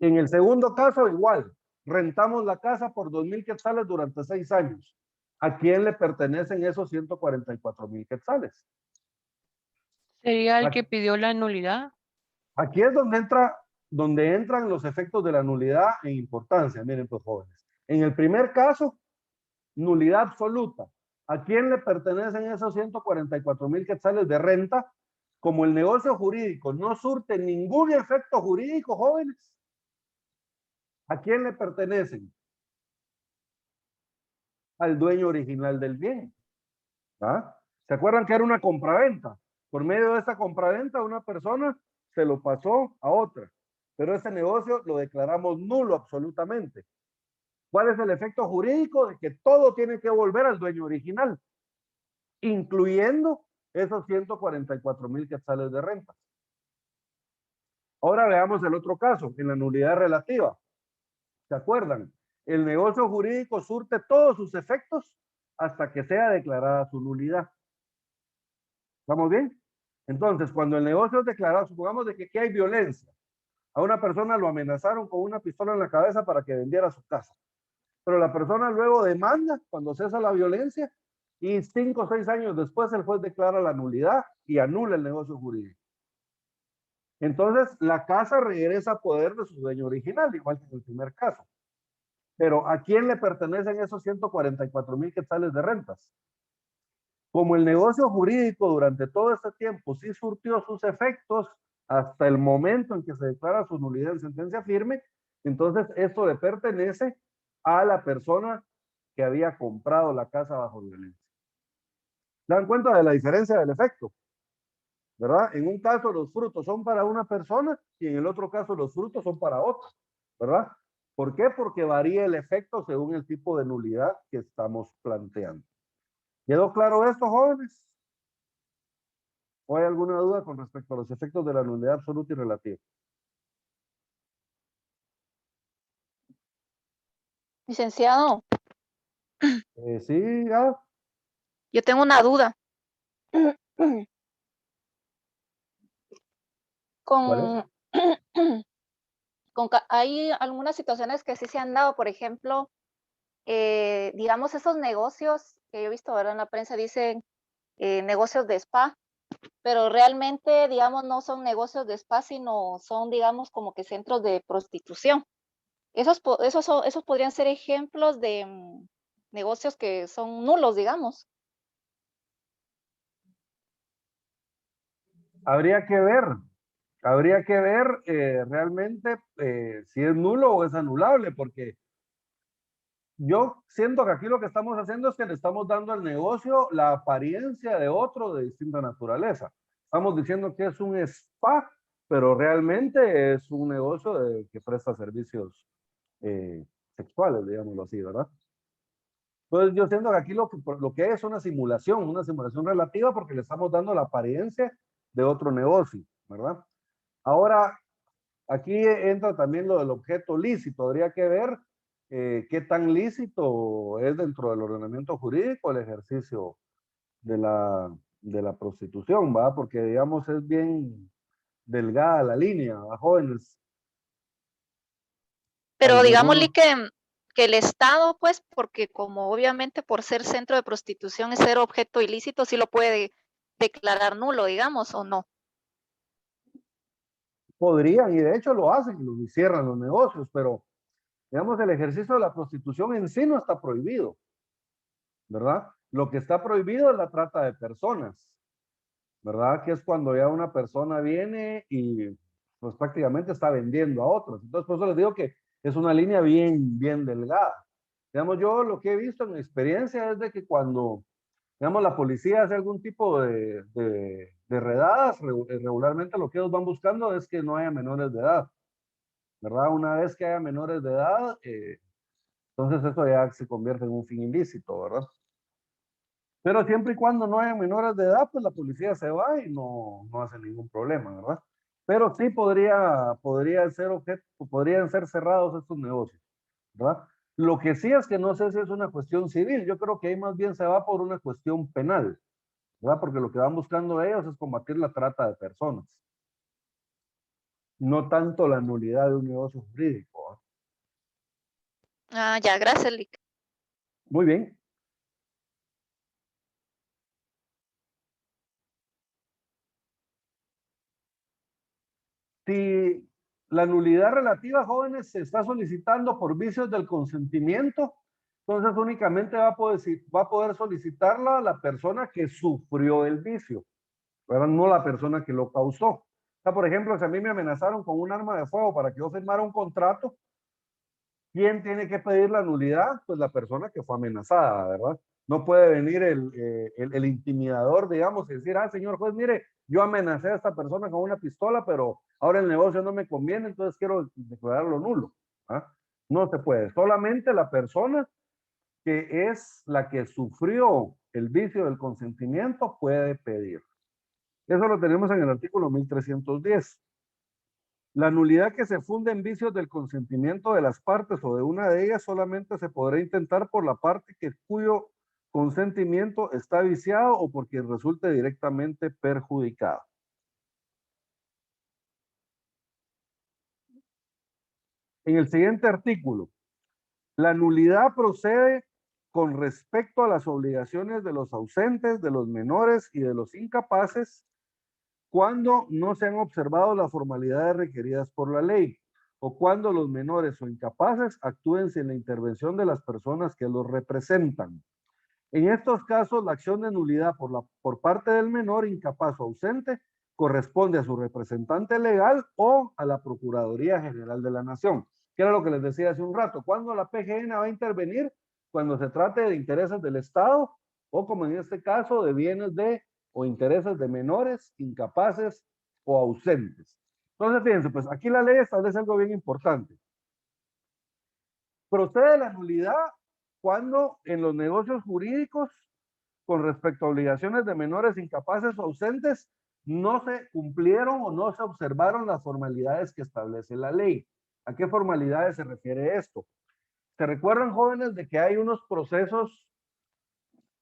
A: En el segundo caso, igual. Rentamos la casa por 2,000 quetzales durante 6 años. ¿A quién le pertenecen esos 144,000 quetzales?
E: ¿Sería el que pidió la nulidad?
A: Aquí es donde entran los efectos de la nulidad en importancia. Miren, pues, jóvenes. En el primer caso, nulidad absoluta. ¿A quién le pertenecen esos 144,000 quetzales de renta? Como el negocio jurídico no surte ningún efecto jurídico, jóvenes, ¿a quién le pertenecen? Al dueño original del bien. ¿Ah? ¿Se acuerdan que era una compraventa? Por medio de esta compraventa, una persona se lo pasó a otra, pero ese negocio lo declaramos nulo absolutamente. ¿Cuál es el efecto jurídico? De que todo tiene que volver al dueño original, incluyendo esos 144,000 quetzales de renta. Ahora veamos el otro caso, en la nulidad relativa. ¿Se acuerdan? El negocio jurídico surte todos sus efectos hasta que sea declarada su nulidad. ¿Estamos bien? Entonces, cuando el negocio es declarado, supongamos de que aquí hay violencia. A una persona lo amenazaron con una pistola en la cabeza para que vendiera su casa. Pero la persona luego demanda cuando cesa la violencia y 5 o 6 años después el juez declara la nulidad y anula el negocio jurídico. Entonces, la casa regresa a poder de su dueño original, igual que en el primer caso. Pero ¿a quién le pertenecen esos 144,000 quetzales de rentas? Como el negocio jurídico durante todo este tiempo sí surtió sus efectos hasta el momento en que se declara su nulidad en sentencia firme, entonces esto le pertenece a la persona que había comprado la casa bajo violencia. ¿Dan cuenta de la diferencia del efecto? ¿Verdad? En un caso los frutos son para una persona y en el otro caso los frutos son para otra, ¿verdad? ¿Por qué? Porque varía el efecto según el tipo de nulidad que estamos planteando. ¿Quedó claro esto, jóvenes? ¿O hay alguna duda con respecto a los efectos de la nulidad absoluta y relativa?
B: Licenciado,
A: Sí, ya.
B: yo tengo una duda.
A: ¿Cuál
B: Hay algunas situaciones que sí se han dado, por ejemplo, digamos, esos negocios que yo he visto, ¿verdad? En la prensa dicen negocios de spa, pero realmente, digamos, no son negocios de spa, sino son, digamos, como que centros de prostitución. Esos podrían ser ejemplos de negocios que son nulos, digamos.
A: Habría que ver realmente si es nulo o es anulable, porque yo siento que aquí lo que estamos haciendo es que le estamos dando al negocio la apariencia de otro de distinta naturaleza. Estamos diciendo que es un spa, pero realmente es un negocio que presta servicios sexuales, digámoslo así, ¿verdad? Entonces yo siento que aquí lo que es una simulación relativa, porque le estamos dando la apariencia de otro negocio, ¿verdad? Ahora, aquí entra también lo del objeto lícito. Habría que ver qué tan lícito es dentro del ordenamiento jurídico el ejercicio de la prostitución, ¿va? Porque, digamos, es bien delgada la línea, ¿va, jóvenes?
B: Pero
A: Algunos,
B: digámosle que el Estado, pues, porque como obviamente por ser centro de prostitución es ser objeto ilícito, sí lo puede declarar nulo, digamos, o no.
A: podrían, y de hecho lo hacen, y cierran los negocios, pero, digamos, el ejercicio de la prostitución en sí no está prohibido, ¿verdad? Lo que está prohibido es la trata de personas, ¿verdad? Que es cuando ya una persona viene y pues prácticamente está vendiendo a otros. Entonces, por eso les digo que es una línea bien delgada. Digamos, yo lo que he visto en mi experiencia es de que cuando, digamos, la policía hace algún tipo de redadas, regularmente lo que ellos van buscando es que no haya menores de edad, ¿verdad? Una vez que haya menores de edad, entonces eso ya se convierte en un fin ilícito, ¿verdad? Pero siempre y cuando no haya menores de edad, pues la policía se va y no hace ningún problema, ¿verdad? Pero sí podrían ser cerrados estos negocios, ¿verdad? Lo que sí es que no sé si es una cuestión civil, yo creo que ahí más bien se va por una cuestión penal, ¿verdad? Porque lo que van buscando ellos es combatir la trata de personas, no tanto la nulidad de un negocio jurídico, ¿verdad?
B: Ah, ya, gracias, Lick.
A: Muy bien. Si la nulidad relativa, jóvenes, se está solicitando por vicios del consentimiento, entonces únicamente va a poder solicitarla la persona que sufrió el vicio, pero no la persona que lo causó. O sea, por ejemplo, si a mí me amenazaron con un arma de fuego para que yo firmara un contrato, ¿quién tiene que pedir la nulidad? Pues la persona que fue amenazada, ¿verdad? No puede venir el intimidador, digamos, y decir, ah, señor juez, mire, yo amenacé a esta persona con una pistola, pero ahora el negocio no me conviene, entonces quiero declararlo nulo. ¿Ah? No se puede. Solamente la persona que es la que sufrió el vicio del consentimiento puede pedir. Eso lo tenemos en el artículo 1310. La nulidad que se funde en vicios del consentimiento de las partes o de una de ellas solamente se podrá intentar por la parte cuyo consentimiento está viciado o por quien resulte directamente perjudicado. En el siguiente artículo, la nulidad procede con respecto a las obligaciones de los ausentes, de los menores y de los incapaces cuando no se han observado las formalidades requeridas por la ley o cuando los menores o incapaces actúen sin la intervención de las personas que los representan. En estos casos, la acción de nulidad por parte del menor incapaz o ausente corresponde a su representante legal o a la Procuraduría General de la Nación, que era lo que les decía hace un rato. ¿Cuándo la PGN va a intervenir? Cuando se trate de intereses del Estado o, como en este caso, de bienes o intereses de menores, incapaces o ausentes. Entonces, fíjense, pues aquí la ley establece algo bien importante. Procede la nulidad cuando en los negocios jurídicos, con respecto a obligaciones de menores, incapaces o ausentes, no se cumplieron o no se observaron las formalidades que establece la ley. ¿A qué formalidades se refiere esto? ¿Se recuerdan, jóvenes, de que hay unos procesos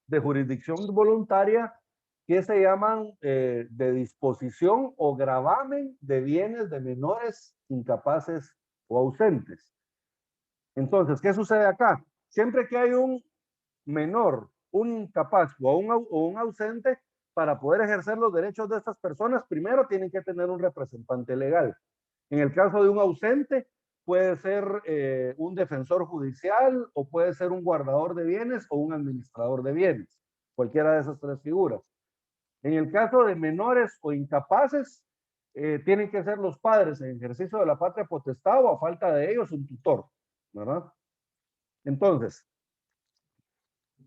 A: de jurisdicción voluntaria que se llaman de disposición o gravamen de bienes de menores, incapaces o ausentes? Entonces, ¿qué sucede acá? Siempre que hay un menor, un incapaz o un ausente, para poder ejercer los derechos de estas personas, primero tienen que tener un representante legal. En el caso de un ausente, puede ser un defensor judicial o puede ser un guardador de bienes o un administrador de bienes, cualquiera de esas tres figuras. En el caso de menores o incapaces, tienen que ser los padres en ejercicio de la patria potestad o a falta de ellos un tutor, ¿verdad? Entonces,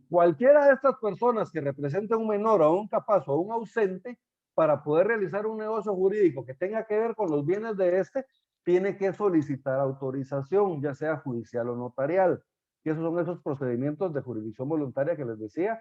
A: cualquiera de estas personas que represente a un menor o a un incapaz o a un ausente, para poder realizar un negocio jurídico que tenga que ver con los bienes de este, tiene que solicitar autorización, ya sea judicial o notarial. Y esos son esos procedimientos de jurisdicción voluntaria que les decía,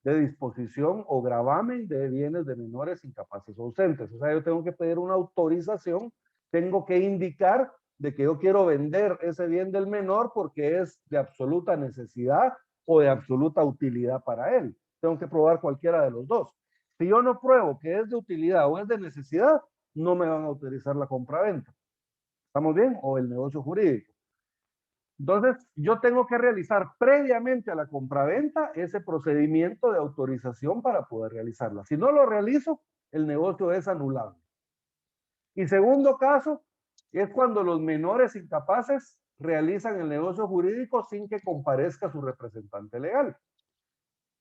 A: de disposición o gravamen de bienes de menores incapaces o ausentes. O sea, yo tengo que pedir una autorización, tengo que indicar de que yo quiero vender ese bien del menor porque es de absoluta necesidad o de absoluta utilidad para él. Tengo que probar cualquiera de los dos. Si yo no pruebo que es de utilidad o es de necesidad, no me van a autorizar la compraventa. ¿Estamos bien? O el negocio jurídico. Entonces, yo tengo que realizar previamente a la compraventa ese procedimiento de autorización para poder realizarla. Si no lo realizo, el negocio es anulable. Y segundo caso, es cuando los menores incapaces realizan el negocio jurídico sin que comparezca su representante legal.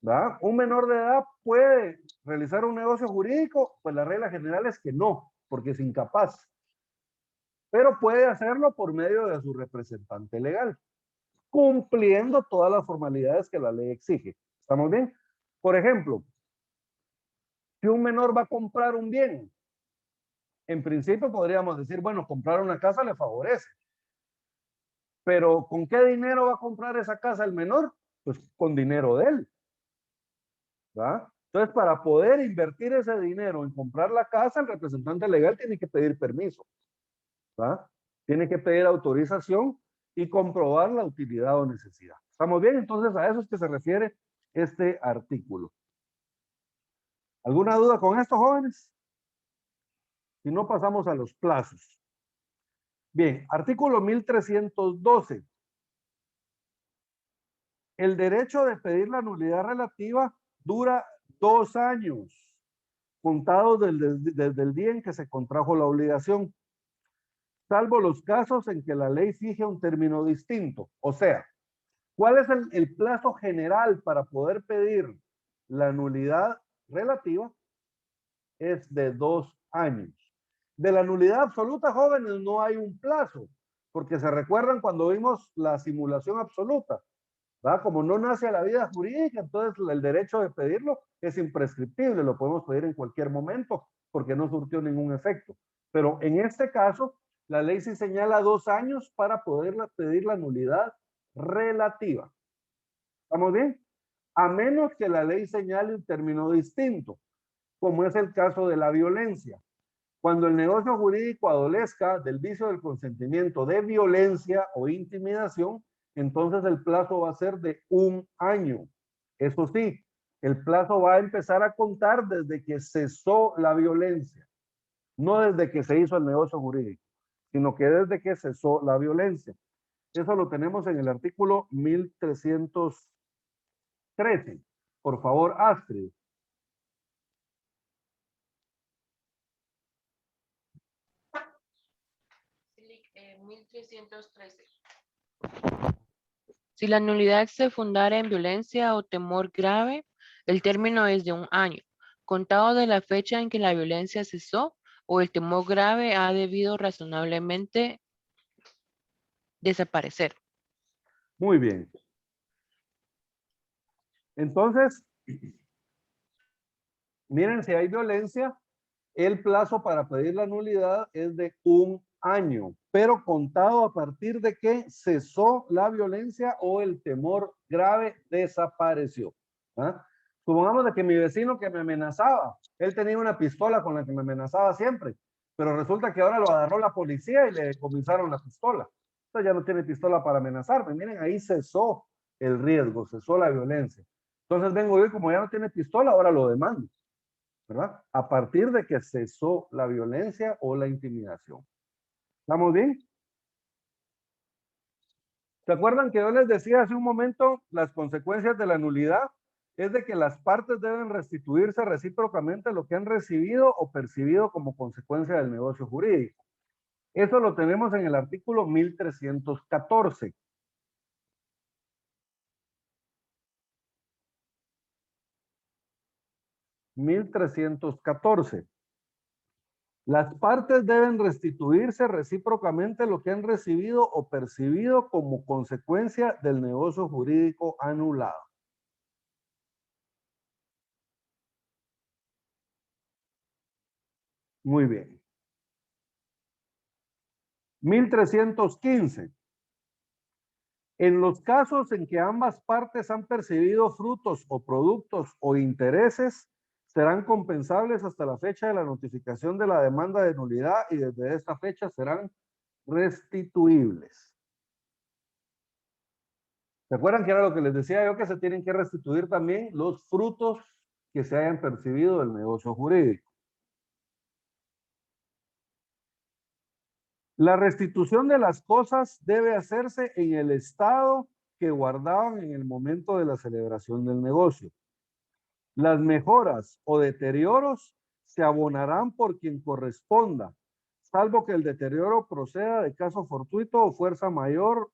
A: ¿verdad? Un menor de edad puede realizar un negocio jurídico, pues la regla general es que no, porque es incapaz. Pero puede hacerlo por medio de su representante legal, cumpliendo todas las formalidades que la ley exige. ¿Estamos bien? Por ejemplo, si un menor va a comprar un bien, en principio podríamos decir, bueno, comprar una casa le favorece. Pero ¿con qué dinero va a comprar esa casa el menor? Pues con dinero de él. ¿verdad? Entonces, para poder invertir ese dinero en comprar la casa, el representante legal tiene que pedir permiso. ¿verdad? Tiene que pedir autorización y comprobar la utilidad o necesidad. ¿Estamos bien? Entonces, a eso es que se refiere este artículo. ¿Alguna duda con esto, jóvenes? Si no, pasamos a los plazos. Bien, artículo 1312. El derecho de pedir la nulidad relativa dura 2 años, contados desde el día en que se contrajo la obligación, salvo los casos en que la ley fije un término distinto. O sea, ¿cuál es el plazo general para poder pedir la nulidad relativa? Es de 2 años. De la nulidad absoluta, jóvenes, no hay un plazo, porque se recuerdan cuando vimos la simulación absoluta, ¿verdad? Como no nace a la vida jurídica, entonces el derecho de pedirlo es imprescriptible, lo podemos pedir en cualquier momento, porque no surtió ningún efecto. Pero en este caso, la ley sí señala 2 años para poder pedir la nulidad relativa. ¿Estamos bien? A menos que la ley señale un término distinto, como es el caso de la violencia. Cuando el negocio jurídico adolezca del vicio del consentimiento de violencia o intimidación, entonces el plazo va a ser de 1 año. Eso sí, el plazo va a empezar a contar desde que cesó la violencia, no desde que se hizo el negocio jurídico, sino que desde que cesó la violencia. Eso lo tenemos en el artículo 1313. Por favor, Astrid.
E: Sí, 1313. Si la nulidad se fundara en violencia o temor grave, el término es de 1 año, contado de la fecha en que la violencia cesó o el temor grave ha debido razonablemente desaparecer.
A: Muy bien. Entonces, miren, si hay violencia, el plazo para pedir la nulidad es de 1 año, pero contado a partir de que cesó la violencia o el temor grave desapareció. ¿Ah? Supongamos de que mi vecino que me amenazaba, él tenía una pistola con la que me amenazaba siempre, pero resulta que ahora lo agarró la policía y le decomisaron la pistola. Entonces ya no tiene pistola para amenazarme. Miren, ahí cesó el riesgo, cesó la violencia. Entonces vengo yo y como ya no tiene pistola, ahora lo demando. ¿Verdad? A partir de que cesó la violencia o la intimidación. ¿Estamos bien? ¿Se acuerdan que yo les decía hace un momento las consecuencias de la nulidad? es de que las partes deben restituirse recíprocamente lo que han recibido o percibido como consecuencia del negocio jurídico. Eso lo tenemos en el artículo 1314. Las partes deben restituirse recíprocamente lo que han recibido o percibido como consecuencia del negocio jurídico anulado. Muy bien. 1315. En los casos en que ambas partes han percibido frutos o productos o intereses, serán compensables hasta la fecha de la notificación de la demanda de nulidad y desde esta fecha serán restituibles. ¿Se acuerdan que era lo que les decía yo, que se tienen que restituir también los frutos que se hayan percibido del negocio jurídico? La restitución de las cosas debe hacerse en el estado que guardaban en el momento de la celebración del negocio. Las mejoras o deterioros se abonarán por quien corresponda, salvo que el deterioro proceda de caso fortuito o fuerza mayor,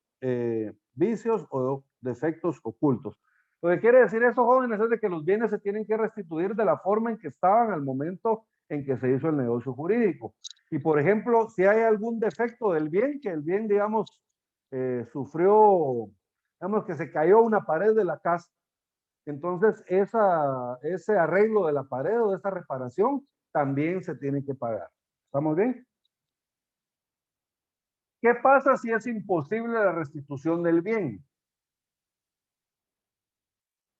A: vicios o defectos ocultos. Lo que quiere decir eso, jóvenes, es de que los bienes se tienen que restituir de la forma en que estaban al momento en que se hizo el negocio jurídico. Y por ejemplo, si hay algún defecto del bien, que el bien, digamos, sufrió, digamos que se cayó una pared de la casa, entonces ese arreglo de la pared o de esa reparación también se tiene que pagar. ¿Estamos bien? ¿Qué pasa si es imposible la restitución del bien?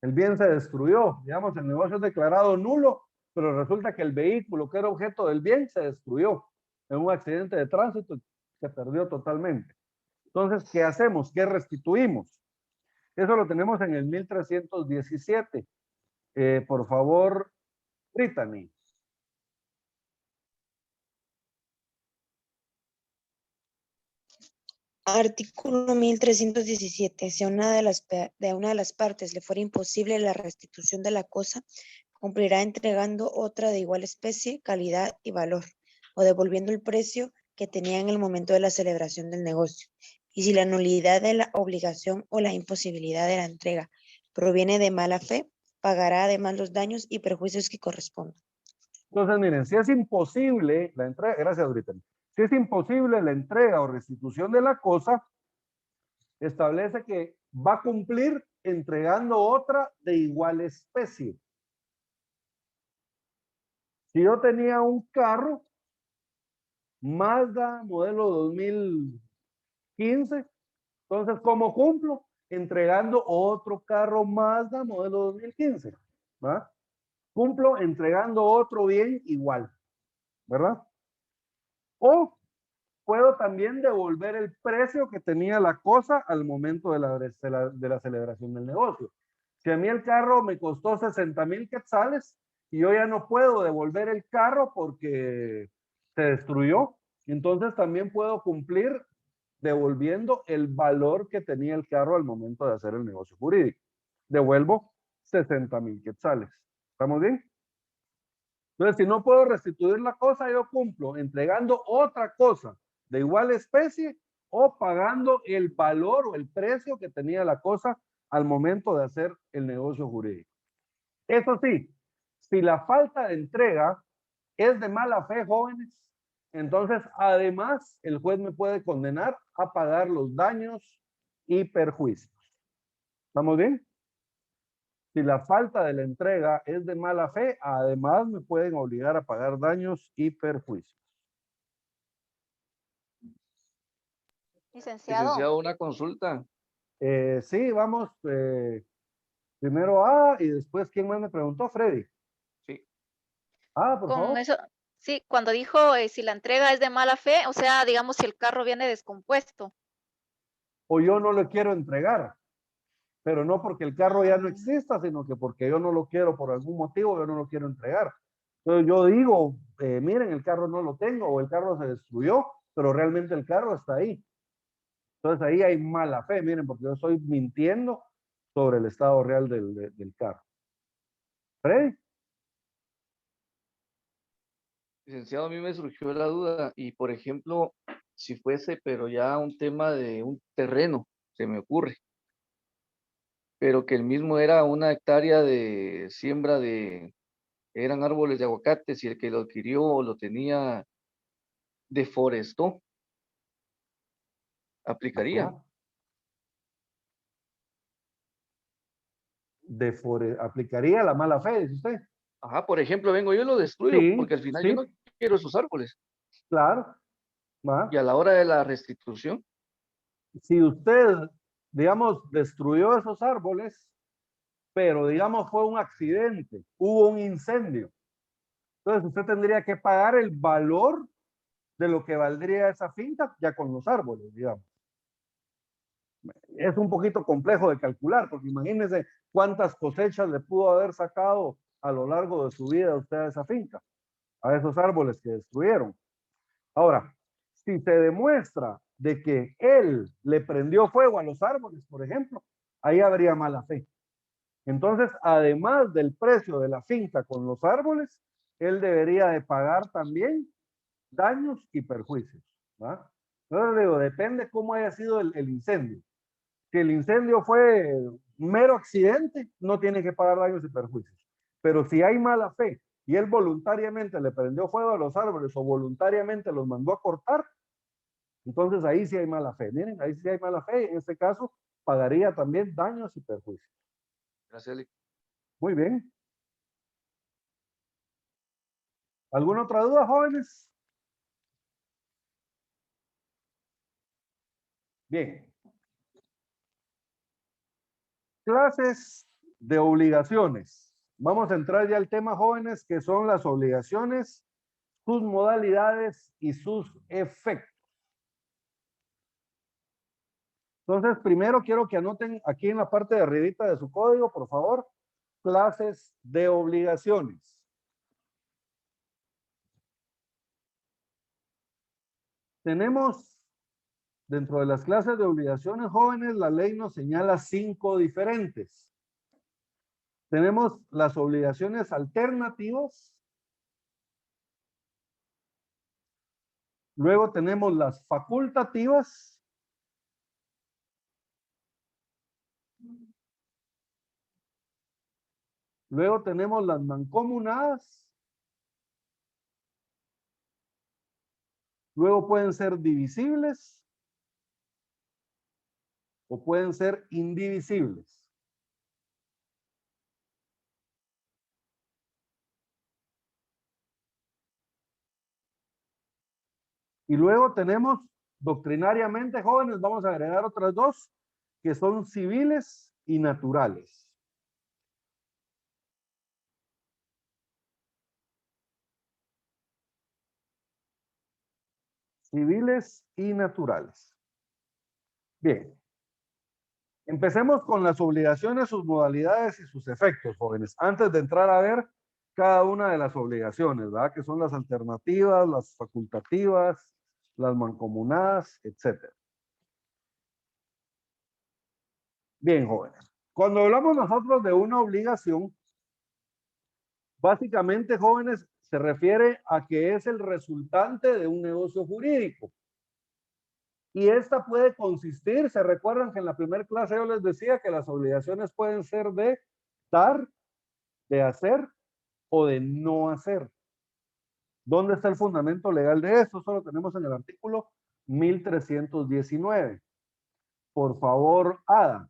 A: El bien se destruyó, digamos, el negocio es declarado nulo, pero resulta que el vehículo que era objeto del bien se destruyó en un accidente de tránsito y se perdió totalmente. Entonces, ¿qué hacemos? ¿Qué restituimos? Eso lo tenemos en el 1317. Por favor, Brittany.
I: Artículo 1317. Si a una de las partes le fuera imposible la restitución de la cosa, cumplirá entregando otra de igual especie, calidad y valor, o devolviendo el precio que tenía en el momento de la celebración del negocio. Y si la nulidad de la obligación o la imposibilidad de la entrega proviene de mala fe, pagará además los daños y perjuicios que correspondan.
A: Entonces, miren, si es imposible la entrega, gracias, Brittany. Si es imposible la entrega o restitución de la cosa, establece que va a cumplir entregando otra de igual especie. Si yo tenía un carro Mazda modelo 2015, entonces, ¿cómo cumplo? Entregando otro carro Mazda modelo 2015, ¿verdad? Cumplo entregando otro bien igual, ¿verdad? O puedo también devolver el precio que tenía la cosa al momento de la celebración del negocio. Si a mí el carro me costó 60,000 quetzales y yo ya no puedo devolver el carro porque se destruyó, entonces también puedo cumplir devolviendo el valor que tenía el carro al momento de hacer el negocio jurídico. Devuelvo 60,000 quetzales. ¿Estamos bien? Entonces, si no puedo restituir la cosa, yo cumplo entregando otra cosa de igual especie o pagando el valor o el precio que tenía la cosa al momento de hacer el negocio jurídico. Eso sí, si la falta de entrega es de mala fe, jóvenes, entonces además el juez me puede condenar a pagar los daños y perjuicios. ¿Estamos bien? Si la falta de la entrega es de mala fe, además me pueden obligar a pagar daños y perjuicios.
B: Licenciado,
F: una consulta.
A: Sí, vamos. Primero A y después, ¿quién más me preguntó? Freddy.
F: Sí.
A: Por
B: con
A: favor.
B: eso, sí, cuando dijo si la entrega es de mala fe, o sea, digamos si el carro viene descompuesto.
A: O yo no lo quiero entregar, pero no porque el carro ya no exista, sino que porque yo no lo quiero por algún motivo, yo no lo quiero entregar. Entonces yo digo, miren, el carro no lo tengo o el carro se destruyó, pero realmente el carro está ahí. Entonces ahí hay mala fe, miren, porque yo estoy mintiendo sobre el estado real del carro. Freddy.
F: Licenciado, a mí me surgió la duda y, por ejemplo, si fuese, pero ya un tema de un terreno, se me ocurre, pero que el mismo era una hectárea de siembra de, eran árboles de aguacates y el que lo adquirió o lo tenía deforestó, aplicaría.
A: Ajá. Aplicaría la mala fe, dice usted.
F: Ajá, por ejemplo, vengo yo y lo destruyo,
A: Sí,
F: porque al final
A: sí,
F: yo no quiero esos árboles.
A: claro. ¿Va?
F: Y a la hora de la restitución,
A: Si usted, digamos, destruyó esos árboles, pero digamos fue un accidente, hubo un incendio, entonces usted tendría que pagar el valor de lo que valdría esa finca ya con los árboles, digamos. Es un poquito complejo de calcular, porque imagínense cuántas cosechas le pudo haber sacado a lo largo de su vida usted a esa finca, a esos árboles que destruyeron. Ahora, si se demuestra de que él le prendió fuego a los árboles, por ejemplo, ahí habría mala fe. Entonces, además del precio de la finca con los árboles, él debería de pagar también daños y perjuicios, ¿va? Entonces, digo, depende cómo haya sido el incendio. Si el incendio fue un mero accidente, no tiene que pagar daños y perjuicios. Pero si hay mala fe y él voluntariamente le prendió fuego a los árboles o voluntariamente los mandó a cortar, entonces ahí sí hay mala fe. Miren, ahí sí hay mala fe. En este caso, pagaría también daños y perjuicios.
F: gracias.
A: Muy bien. ¿Alguna otra duda, jóvenes? Bien. Clases de obligaciones. Vamos a entrar ya al tema, jóvenes, que son las obligaciones, sus modalidades y sus efectos. Entonces, primero quiero que anoten aquí en la parte de arribita de su código, por favor, clases de obligaciones. Tenemos, dentro de las clases de obligaciones, jóvenes, la ley nos señala 5 diferentes. Tenemos las obligaciones alternativas. Luego tenemos las facultativas. Luego tenemos las mancomunadas. Luego pueden ser divisibles o pueden ser indivisibles. Y luego tenemos doctrinariamente, jóvenes, vamos a agregar otras dos, que son civiles y naturales. Civiles y naturales. Bien. Empecemos con las obligaciones, sus modalidades y sus efectos, jóvenes, antes de entrar a ver cada una de las obligaciones, ¿verdad? Que son las alternativas, las facultativas, las mancomunadas, etcétera. Bien, jóvenes. Cuando hablamos nosotros de una obligación, básicamente, jóvenes, se refiere a que es el resultante de un negocio jurídico. Y esta puede consistir, se recuerdan que en la primera clase yo les decía que las obligaciones pueden ser de dar, de hacer o de no hacer. ¿Dónde está el fundamento legal de esto? Eso lo tenemos en el artículo 1319. Por favor, Ada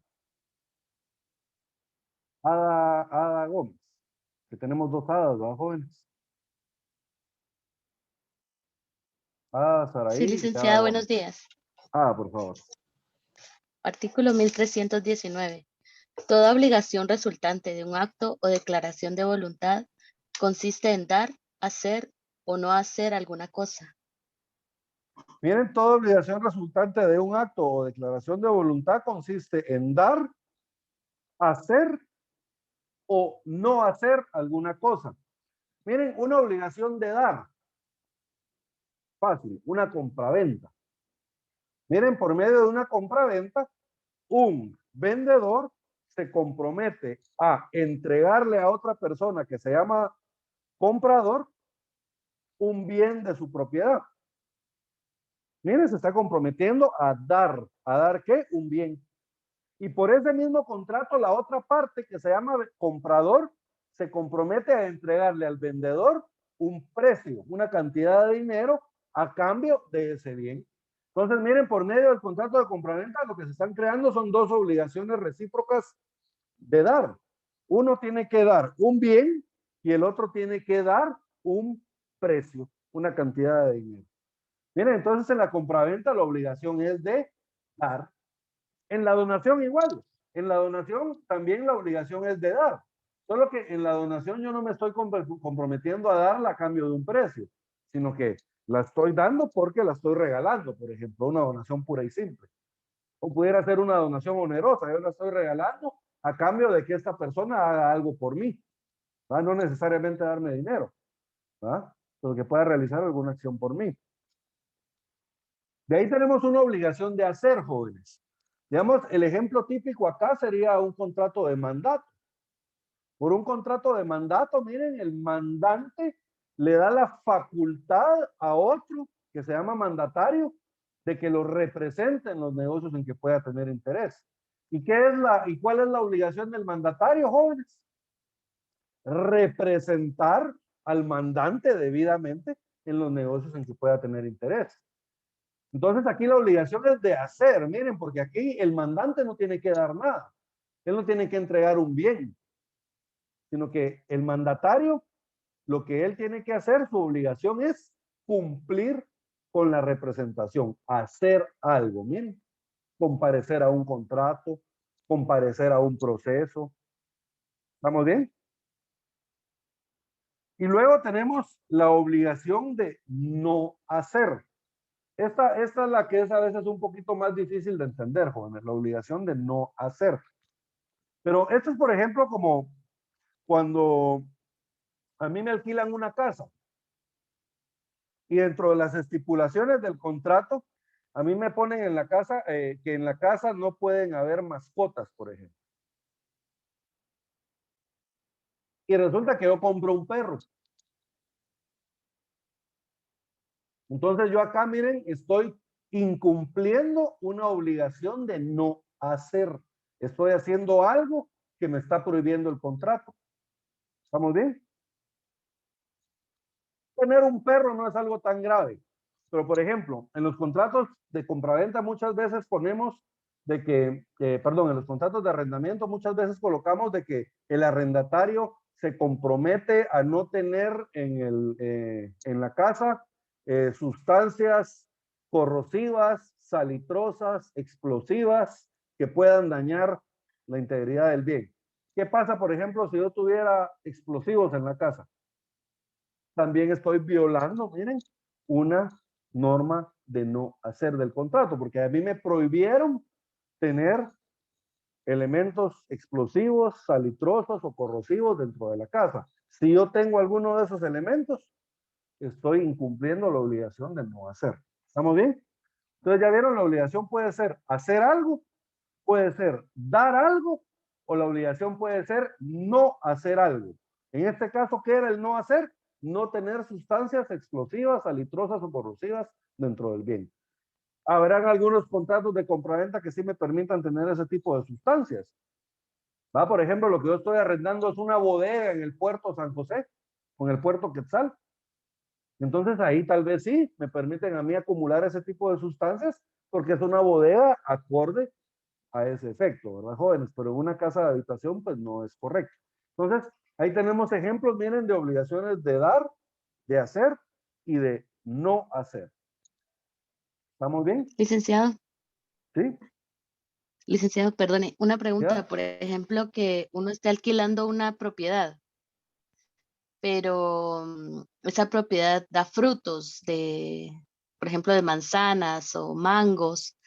A: Gómez, que tenemos dos Adas, ¿verdad, jóvenes? Ada Saraí.
J: Sí, licenciada, buenos días.
A: Por favor.
J: Artículo 1319. Toda obligación resultante de un acto o declaración de voluntad consiste en dar, hacer o no hacer alguna cosa.
A: Miren, toda obligación resultante de un acto o declaración de voluntad consiste en dar, hacer o no hacer alguna cosa. Miren, una obligación de dar. Fácil, una compraventa. Miren, por medio de una compraventa, un vendedor se compromete a entregarle a otra persona que se llama comprador un bien de su propiedad. Miren, se está comprometiendo a dar ¿qué? Un bien. Y por ese mismo contrato, la otra parte que se llama comprador se compromete a entregarle al vendedor un precio, una cantidad de dinero a cambio de ese bien. Entonces, miren, por medio del contrato de compraventa, lo que se están creando son dos obligaciones recíprocas de dar. Uno tiene que dar un bien y el otro tiene que dar un precio, una cantidad de dinero. Miren, entonces en la compraventa la obligación es de dar. En la donación igual. En la donación también la obligación es de dar. Solo que en la donación yo no me estoy comprometiendo a darla a cambio de un precio, sino que la estoy dando porque la estoy regalando, por ejemplo, una donación pura y simple. O pudiera ser una donación onerosa, yo la estoy regalando a cambio de que esta persona haga algo por mí. ¿Va? No necesariamente darme dinero, ¿va? Pero que pueda realizar alguna acción por mí. De ahí tenemos una obligación de hacer, jóvenes. Digamos, el ejemplo típico acá sería un contrato de mandato. Por un contrato de mandato, miren, el mandante le da la facultad a otro que se llama mandatario de que lo represente en los negocios en que pueda tener interés. ¿Y cuál es la obligación del mandatario, jóvenes? Representar al mandante debidamente en los negocios en que pueda tener interés. Entonces aquí la obligación es de hacer, miren, porque aquí el mandante no tiene que dar nada. Él no tiene que entregar un bien, sino que el mandatario, lo que él tiene que hacer, su obligación es cumplir con la representación, hacer algo, miren, comparecer a un contrato, comparecer a un proceso. ¿Estamos bien? Y luego tenemos la obligación de no hacer. Esta es la que es a veces un poquito más difícil de entender, jóvenes, la obligación de no hacer. Pero esto es, por ejemplo, como cuando a mí me alquilan una casa y dentro de las estipulaciones del contrato, a mí me ponen en la casa que en la casa no pueden haber mascotas, por ejemplo. Y resulta que yo compro un perro. Entonces yo acá, miren, estoy incumpliendo una obligación de no hacer. Estoy haciendo algo que me está prohibiendo el contrato. ¿Estamos bien? Tener un perro no es algo tan grave. Pero, por ejemplo, en los contratos de compraventa muchas veces ponemos de que, perdón, en los contratos de arrendamiento muchas veces colocamos de que el arrendatario se compromete a no tener en la casa sustancias corrosivas, salitrosas, explosivas que puedan dañar la integridad del bien. ¿Qué pasa, por ejemplo, si yo tuviera explosivos en la casa? También estoy violando, miren, una norma de no hacer del contrato, porque a mí me prohibieron tener elementos explosivos, salitrosos o corrosivos dentro de la casa. Si yo tengo alguno de esos elementos, estoy incumpliendo la obligación de no hacer. ¿Estamos bien? Entonces ya vieron, la obligación puede ser hacer algo, puede ser dar algo, o la obligación puede ser no hacer algo. En este caso, ¿qué era el no hacer? No tener sustancias explosivas, salitrosas o corrosivas dentro del bien. Habrán algunos contratos de compraventa que sí me permitan tener ese tipo de sustancias. ¿Va? Por ejemplo, lo que yo estoy arrendando es una bodega en el puerto San José, con el puerto Quetzal. Entonces ahí tal vez sí me permiten a mí acumular ese tipo de sustancias porque es una bodega acorde a ese efecto, ¿verdad, jóvenes? Pero en una casa de habitación pues no es correcto. Entonces ahí tenemos ejemplos, miren, de obligaciones de dar, de hacer y de no hacer. ¿Estamos bien?
J: Licenciado.
A: Sí.
J: Licenciado, perdone, una pregunta,
A: ¿Ya?
J: por ejemplo, que uno esté alquilando una propiedad, pero esa propiedad da frutos de, por ejemplo, de manzanas o mangos,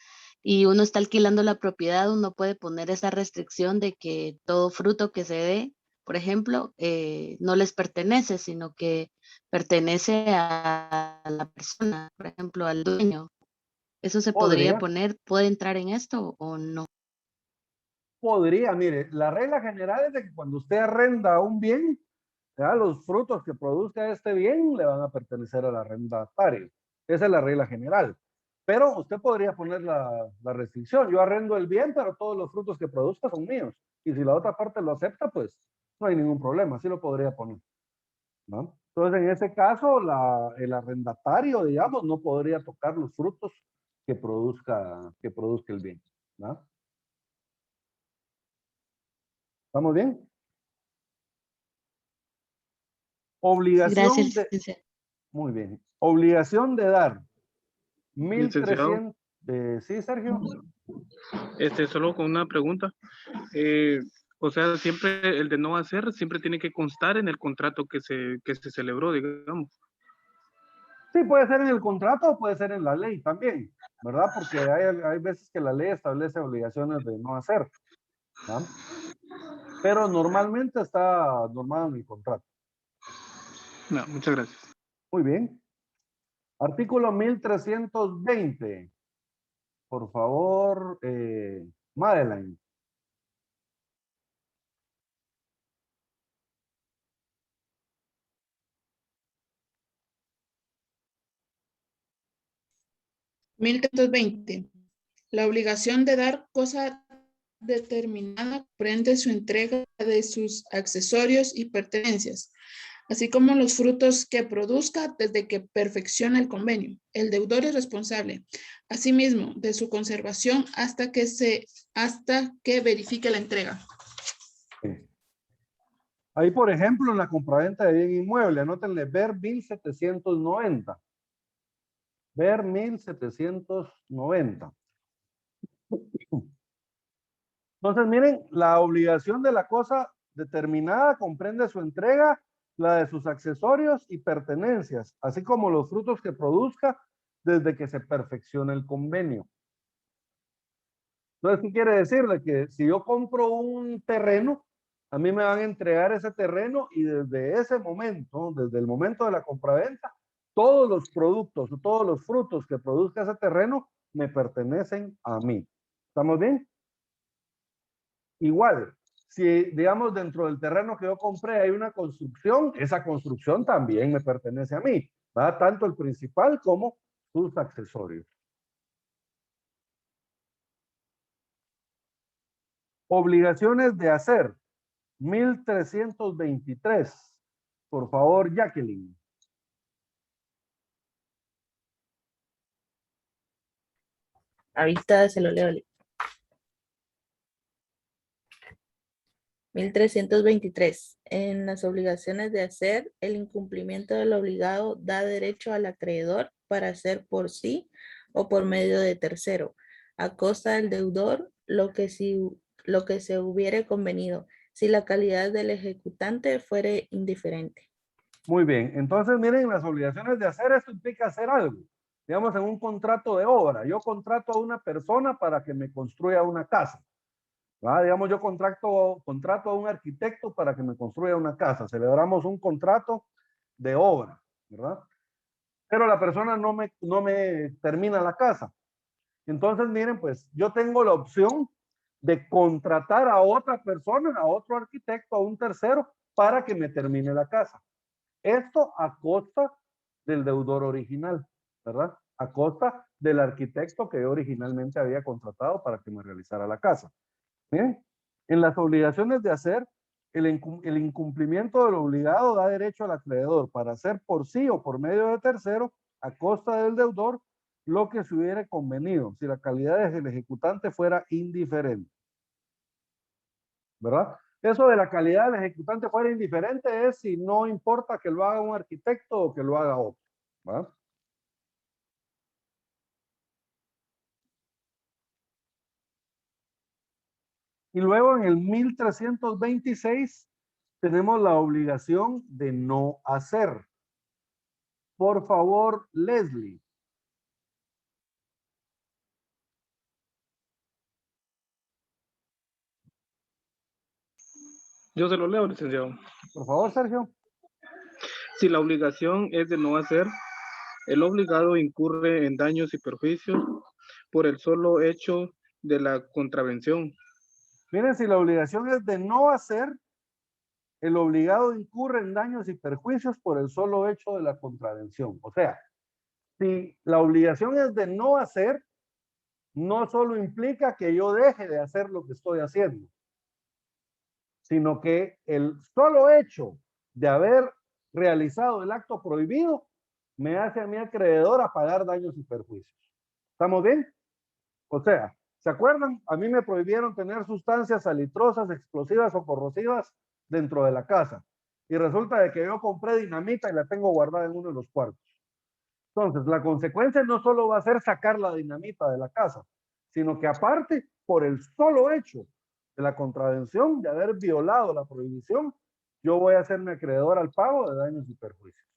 J: y uno está alquilando la propiedad, uno puede poner esa restricción de que todo fruto que se dé, por ejemplo, no les pertenece, sino que pertenece a la persona, por ejemplo, al dueño. ¿Eso se podría
A: Podría.
J: poner, puede entrar en esto o no?
A: podría, mire, la regla general es de que cuando usted arrenda un bien, ¿verdad? Los frutos que produzca este bien le van a pertenecer al arrendatario. Esa es la regla general. Pero usted podría poner la restricción. Yo arrendo el bien, pero todos los frutos que produzca son míos. Y si la otra parte lo acepta, pues no hay ningún problema. Así lo podría poner, ¿no? Entonces, en ese caso, el arrendatario, digamos, no podría tocar los frutos que produzca el bien, ¿no? ¿Estamos bien? Obligación
J: Gracias,
A: de... Muy bien. Obligación de dar
H: Licenciado.
A: 1.300... sí, Sergio.
H: Solo con una pregunta. O sea, siempre el de no hacer, siempre tiene que constar en el contrato que se celebró, digamos.
A: Sí, puede ser en el contrato o puede ser en la ley también, ¿verdad? Porque hay veces que la ley establece obligaciones de no hacer, ¿no? Pero normalmente está normado en el contrato.
H: No, muchas gracias.
A: Muy bien. Artículo 1320. Por favor, Madeline.
K: (1320) La obligación de dar cosa determinada comprende su entrega de sus accesorios y pertenencias, así como los frutos que produzca desde que perfecciona el convenio. El deudor es responsable, asimismo, de su conservación hasta que verifique la entrega.
A: Ahí, por ejemplo, en la compraventa de bien inmueble, anótenle ver 1790. Ver 1790. Entonces, miren, la obligación de la cosa determinada comprende su entrega, la de sus accesorios y pertenencias, así como los frutos que produzca desde que se perfeccione el convenio. Entonces, ¿qué quiere decirle? Que si yo compro un terreno, a mí me van a entregar ese terreno y desde ese momento, desde el momento de la compraventa, todos los productos o todos los frutos que produzca ese terreno me pertenecen a mí. ¿Estamos bien? Igual, si digamos dentro del terreno que yo compré hay una construcción, esa construcción también me pertenece a mí, ¿verdad? Tanto el principal como sus accesorios. Obligaciones de hacer, 1323. Por favor, Jacqueline.
L: Ahorita se lo leo. 1323. En las obligaciones de hacer, el incumplimiento del obligado da derecho al acreedor para hacer por sí o por medio de tercero, a costa del deudor, lo que se hubiere convenido, si la calidad del ejecutante fuere indiferente.
A: Muy bien, entonces miren, las obligaciones de hacer, esto implica hacer algo. Digamos, en un contrato de obra, yo contrato a una persona para que me construya una casa. ¿verdad? Digamos, yo contrato a un arquitecto para que me construya una casa. Celebramos un contrato de obra, ¿verdad? Pero la persona no me termina la casa. Entonces, miren, pues yo tengo la opción de contratar a otra persona, a otro arquitecto, a un tercero, para que me termine la casa. Esto a costa del deudor original, ¿verdad? A costa del arquitecto que yo originalmente había contratado para que me realizara la casa. Bien, en las obligaciones de hacer, el incumplimiento del obligado da derecho al acreedor para hacer por sí o por medio de tercero, a costa del deudor, lo que se hubiera convenido, si la calidad del ejecutante fuera indiferente. ¿Verdad? Eso de la calidad del ejecutante fuera indiferente es si no importa que lo haga un arquitecto o que lo haga otro. ¿Verdad? Y luego en el 1326 tenemos la obligación de no hacer. Por favor, Leslie.
H: Yo se lo leo, licenciado.
A: Por favor, Sergio.
H: Si la obligación es de no hacer, el obligado incurre en daños y perjuicios por el solo hecho de la contravención.
A: Miren, si la obligación es de no hacer, el obligado incurre en daños y perjuicios por el solo hecho de la contravención. O sea, si la obligación es de no hacer, no solo implica que yo deje de hacer lo que estoy haciendo, sino que el solo hecho de haber realizado el acto prohibido me hace a mi acreedor a pagar daños y perjuicios. ¿Estamos bien? O sea, ¿se acuerdan? A mí me prohibieron tener sustancias salitrosas, explosivas o corrosivas dentro de la casa. Y resulta de que yo compré dinamita y la tengo guardada en uno de los cuartos. Entonces, la consecuencia no solo va a ser sacar la dinamita de la casa, sino que aparte, por el solo hecho de la contravención, de haber violado la prohibición, yo voy a hacerme acreedor al pago de daños y perjuicios.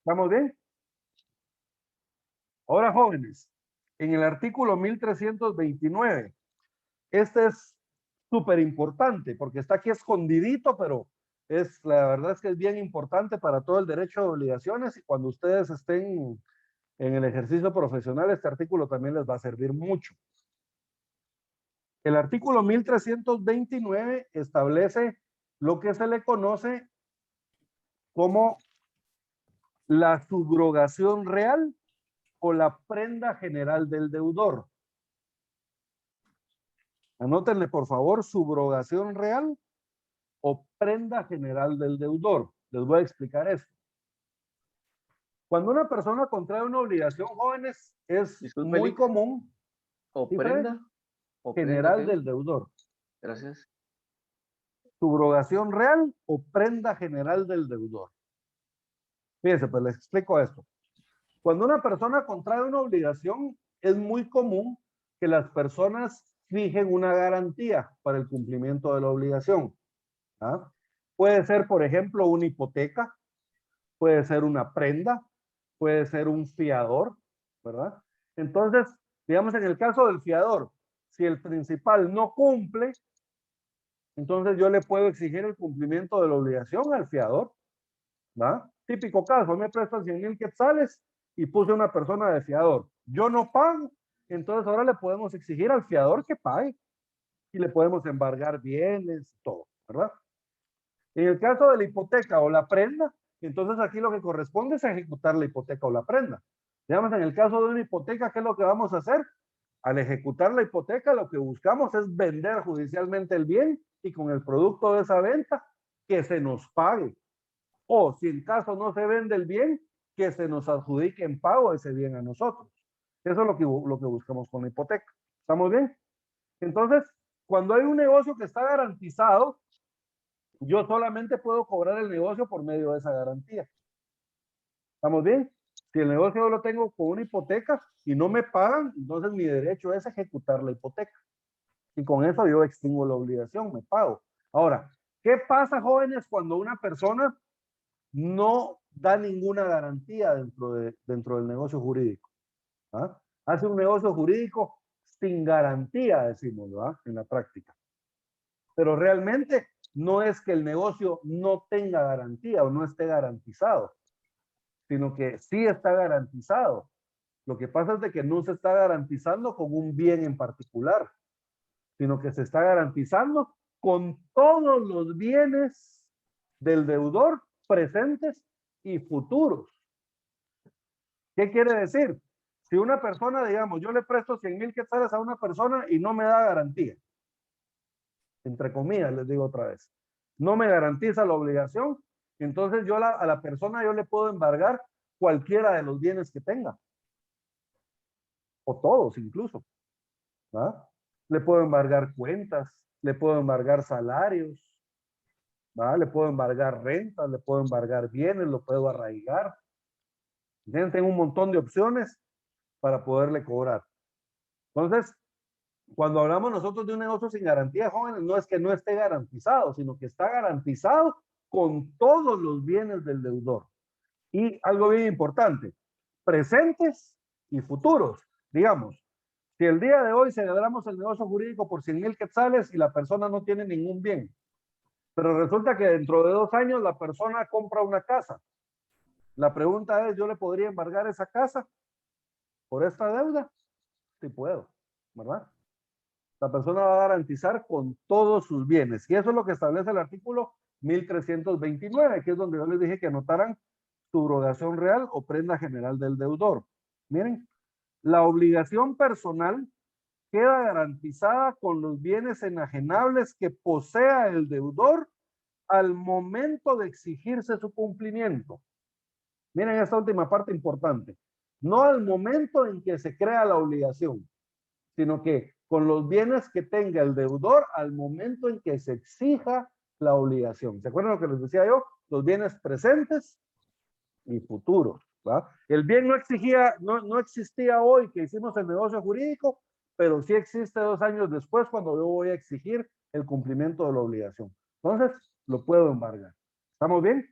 A: ¿Estamos bien? Ahora, jóvenes, en el artículo 1329, este es súper importante porque está aquí escondidito, pero la verdad es que es bien importante para todo el derecho de obligaciones, y cuando ustedes estén en el ejercicio profesional, este artículo también les va a servir mucho. El artículo 1329 establece lo que se le conoce como la subrogación real o la prenda general del deudor. Anótenle, por favor, subrogación real o prenda general del deudor. Les voy a explicar esto. Cuando una persona contrae una obligación, jóvenes, es muy común.
F: ¿O prenda? ¿O
A: general
F: prenda,
A: del deudor.
F: Gracias.
A: Subrogación real o prenda general del deudor. Fíjense, pues les explico esto. Cuando una persona contrae una obligación, es muy común que las personas fijen una garantía para el cumplimiento de la obligación. ¿Ah? Puede ser, por ejemplo, una hipoteca, puede ser una prenda, puede ser un fiador, ¿verdad? Entonces, digamos en el caso del fiador, si el principal no cumple, entonces yo le puedo exigir el cumplimiento de la obligación al fiador, ¿va? Típico caso, me prestan 100,000 quetzales y puse una persona de fiador. Yo no pago, entonces ahora le podemos exigir al fiador que pague y le podemos embargar bienes, todo, ¿verdad? En el caso de la hipoteca o la prenda, entonces aquí lo que corresponde es ejecutar la hipoteca o la prenda. Digamos, en el caso de una hipoteca, ¿qué es lo que vamos a hacer? Al ejecutar la hipoteca, lo que buscamos es vender judicialmente el bien y con el producto de esa venta, que se nos pague. O si en caso no se vende el bien, que se nos adjudique en pago ese bien a nosotros. Eso es lo que buscamos con la hipoteca. ¿Estamos bien? Entonces, cuando hay un negocio que está garantizado, yo solamente puedo cobrar el negocio por medio de esa garantía. ¿Estamos bien? Si el negocio yo lo tengo con una hipoteca y no me pagan, entonces mi derecho es ejecutar la hipoteca. Y con eso yo extingo la obligación, me pago. Ahora, ¿qué pasa, jóvenes, cuando una persona no da ninguna garantía dentro del negocio jurídico? ¿Ah? Hace un negocio jurídico sin garantía, decimos, ¿verdad? En la práctica. Pero realmente no es que el negocio no tenga garantía o no esté garantizado, sino que sí está garantizado. Lo que pasa es de que no se está garantizando con un bien en particular, sino que se está garantizando con todos los bienes del deudor presentes y futuros. ¿Qué quiere decir? Si una persona, digamos, yo le presto 100,000 quetzales a una persona y no me da garantía, entre comillas, les digo otra vez, no me garantiza la obligación, entonces yo a la persona yo le puedo embargar cualquiera de los bienes que tenga, o todos incluso, ¿va? Le puedo embargar cuentas, le puedo embargar salarios, ¿va? Le puedo embargar rentas, le puedo embargar bienes, lo puedo arraigar. ¿Entienden? Tengo un montón de opciones para poderle cobrar. Entonces, cuando hablamos nosotros de un negocio sin garantía, jóvenes, no es que no esté garantizado, sino que está garantizado con todos los bienes del deudor. Y algo bien importante, presentes y futuros. Digamos, si el día de hoy celebramos el negocio jurídico por 100,000 quetzales y la persona no tiene ningún bien, pero resulta que dentro de 2 años la persona compra una casa. La pregunta es, ¿yo le podría embargar esa casa por esta deuda? Sí puedo, ¿verdad? La persona va a garantizar con todos sus bienes. Y eso es lo que establece el artículo 1329, que es donde yo les dije que anotaran subrogación real o prenda general del deudor. Miren, la obligación personal queda garantizada con los bienes enajenables que posea el deudor al momento de exigirse su cumplimiento. Miren esta última parte importante. No al momento en que se crea la obligación, sino que con los bienes que tenga el deudor al momento en que se exija la obligación. ¿Se acuerdan lo que les decía yo? Los bienes presentes y futuros. ¿Va? El bien no existía hoy que hicimos el negocio jurídico, pero sí existe 2 años después cuando yo voy a exigir el cumplimiento de la obligación. Entonces, lo puedo embargar. ¿Estamos bien?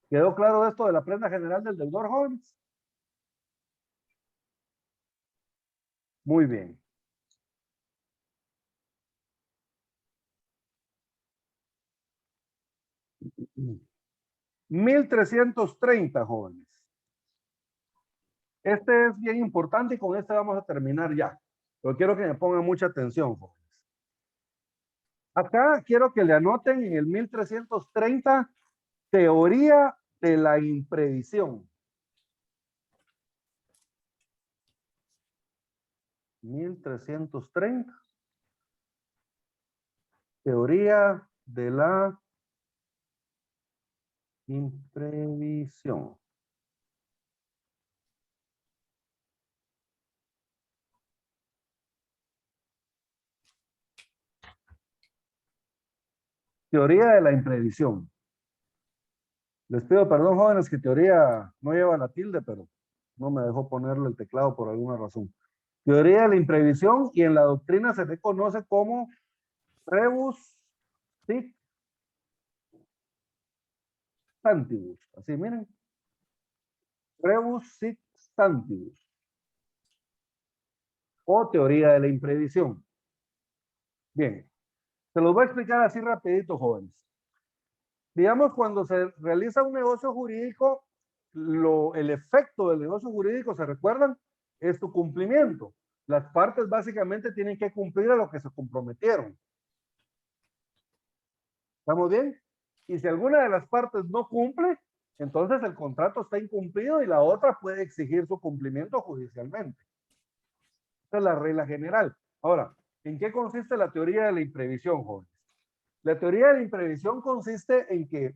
A: ¿Quedó claro esto de la prenda general del deudor, jóvenes? Muy bien. $1,330, jóvenes. Este es bien importante y con este vamos a terminar ya. Pero quiero que me pongan mucha atención, jóvenes. Acá quiero que le anoten en el 1330 teoría de la imprevisión. 1330 teoría de la imprevisión. Teoría de la imprevisión. Les pido perdón, jóvenes, que teoría no lleva la tilde, pero no me dejó ponerle el teclado por alguna razón. Teoría de la imprevisión, y en la doctrina se le conoce como rebus sic stantibus. Así, miren. Rebus sic stantibus. O teoría de la imprevisión. Bien. Se los voy a explicar así rapidito, jóvenes. Digamos, cuando se realiza un negocio jurídico, el efecto del negocio jurídico, ¿se recuerdan? Es su cumplimiento. Las partes básicamente tienen que cumplir a lo que se comprometieron. ¿Estamos bien? Y si alguna de las partes no cumple, entonces el contrato está incumplido y la otra puede exigir su cumplimiento judicialmente. Esa es la regla general. Ahora, ¿en qué consiste la teoría de la imprevisión, jóvenes? La teoría de la imprevisión consiste en que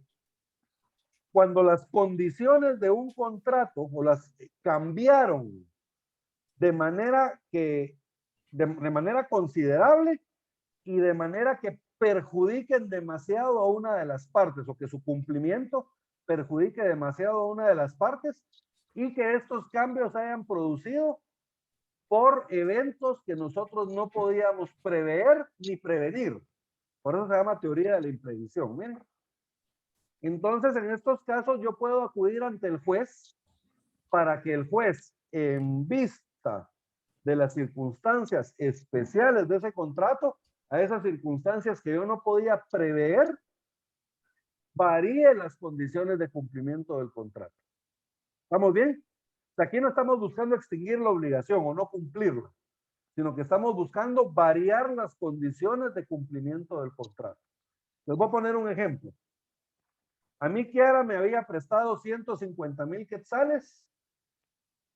A: cuando las condiciones de un contrato o las cambiaron de manera considerable y de manera que perjudiquen demasiado a una de las partes o que su cumplimiento perjudique demasiado a una de las partes y que estos cambios hayan producido por eventos que nosotros no podíamos prever ni prevenir. Por eso se llama teoría de la imprevisión. Miren. Entonces, en estos casos yo puedo acudir ante el juez para que el juez, en vista de las circunstancias especiales de ese contrato, a esas circunstancias que yo no podía prever, varíe las condiciones de cumplimiento del contrato. ¿Estamos bien? Aquí no estamos buscando extinguir la obligación o no cumplirla, sino que estamos buscando variar las condiciones de cumplimiento del contrato. Les voy a poner un ejemplo. A mí Kiara me había prestado 150,000 quetzales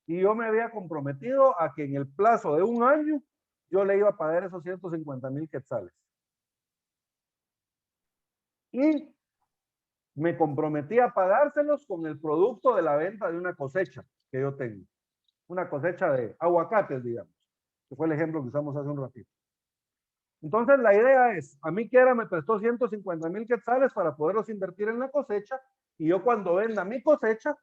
A: y yo me había comprometido a que en el plazo de 1 año yo le iba a pagar esos 150,000 quetzales. Y me comprometí a pagárselos con el producto de la venta de una cosecha que yo tengo. Una cosecha de aguacates, digamos, que fue el ejemplo que usamos hace un ratito. Entonces la idea es, a mí Kiara me prestó 150,000 quetzales para poderlos invertir en la cosecha y yo cuando venda mi cosecha,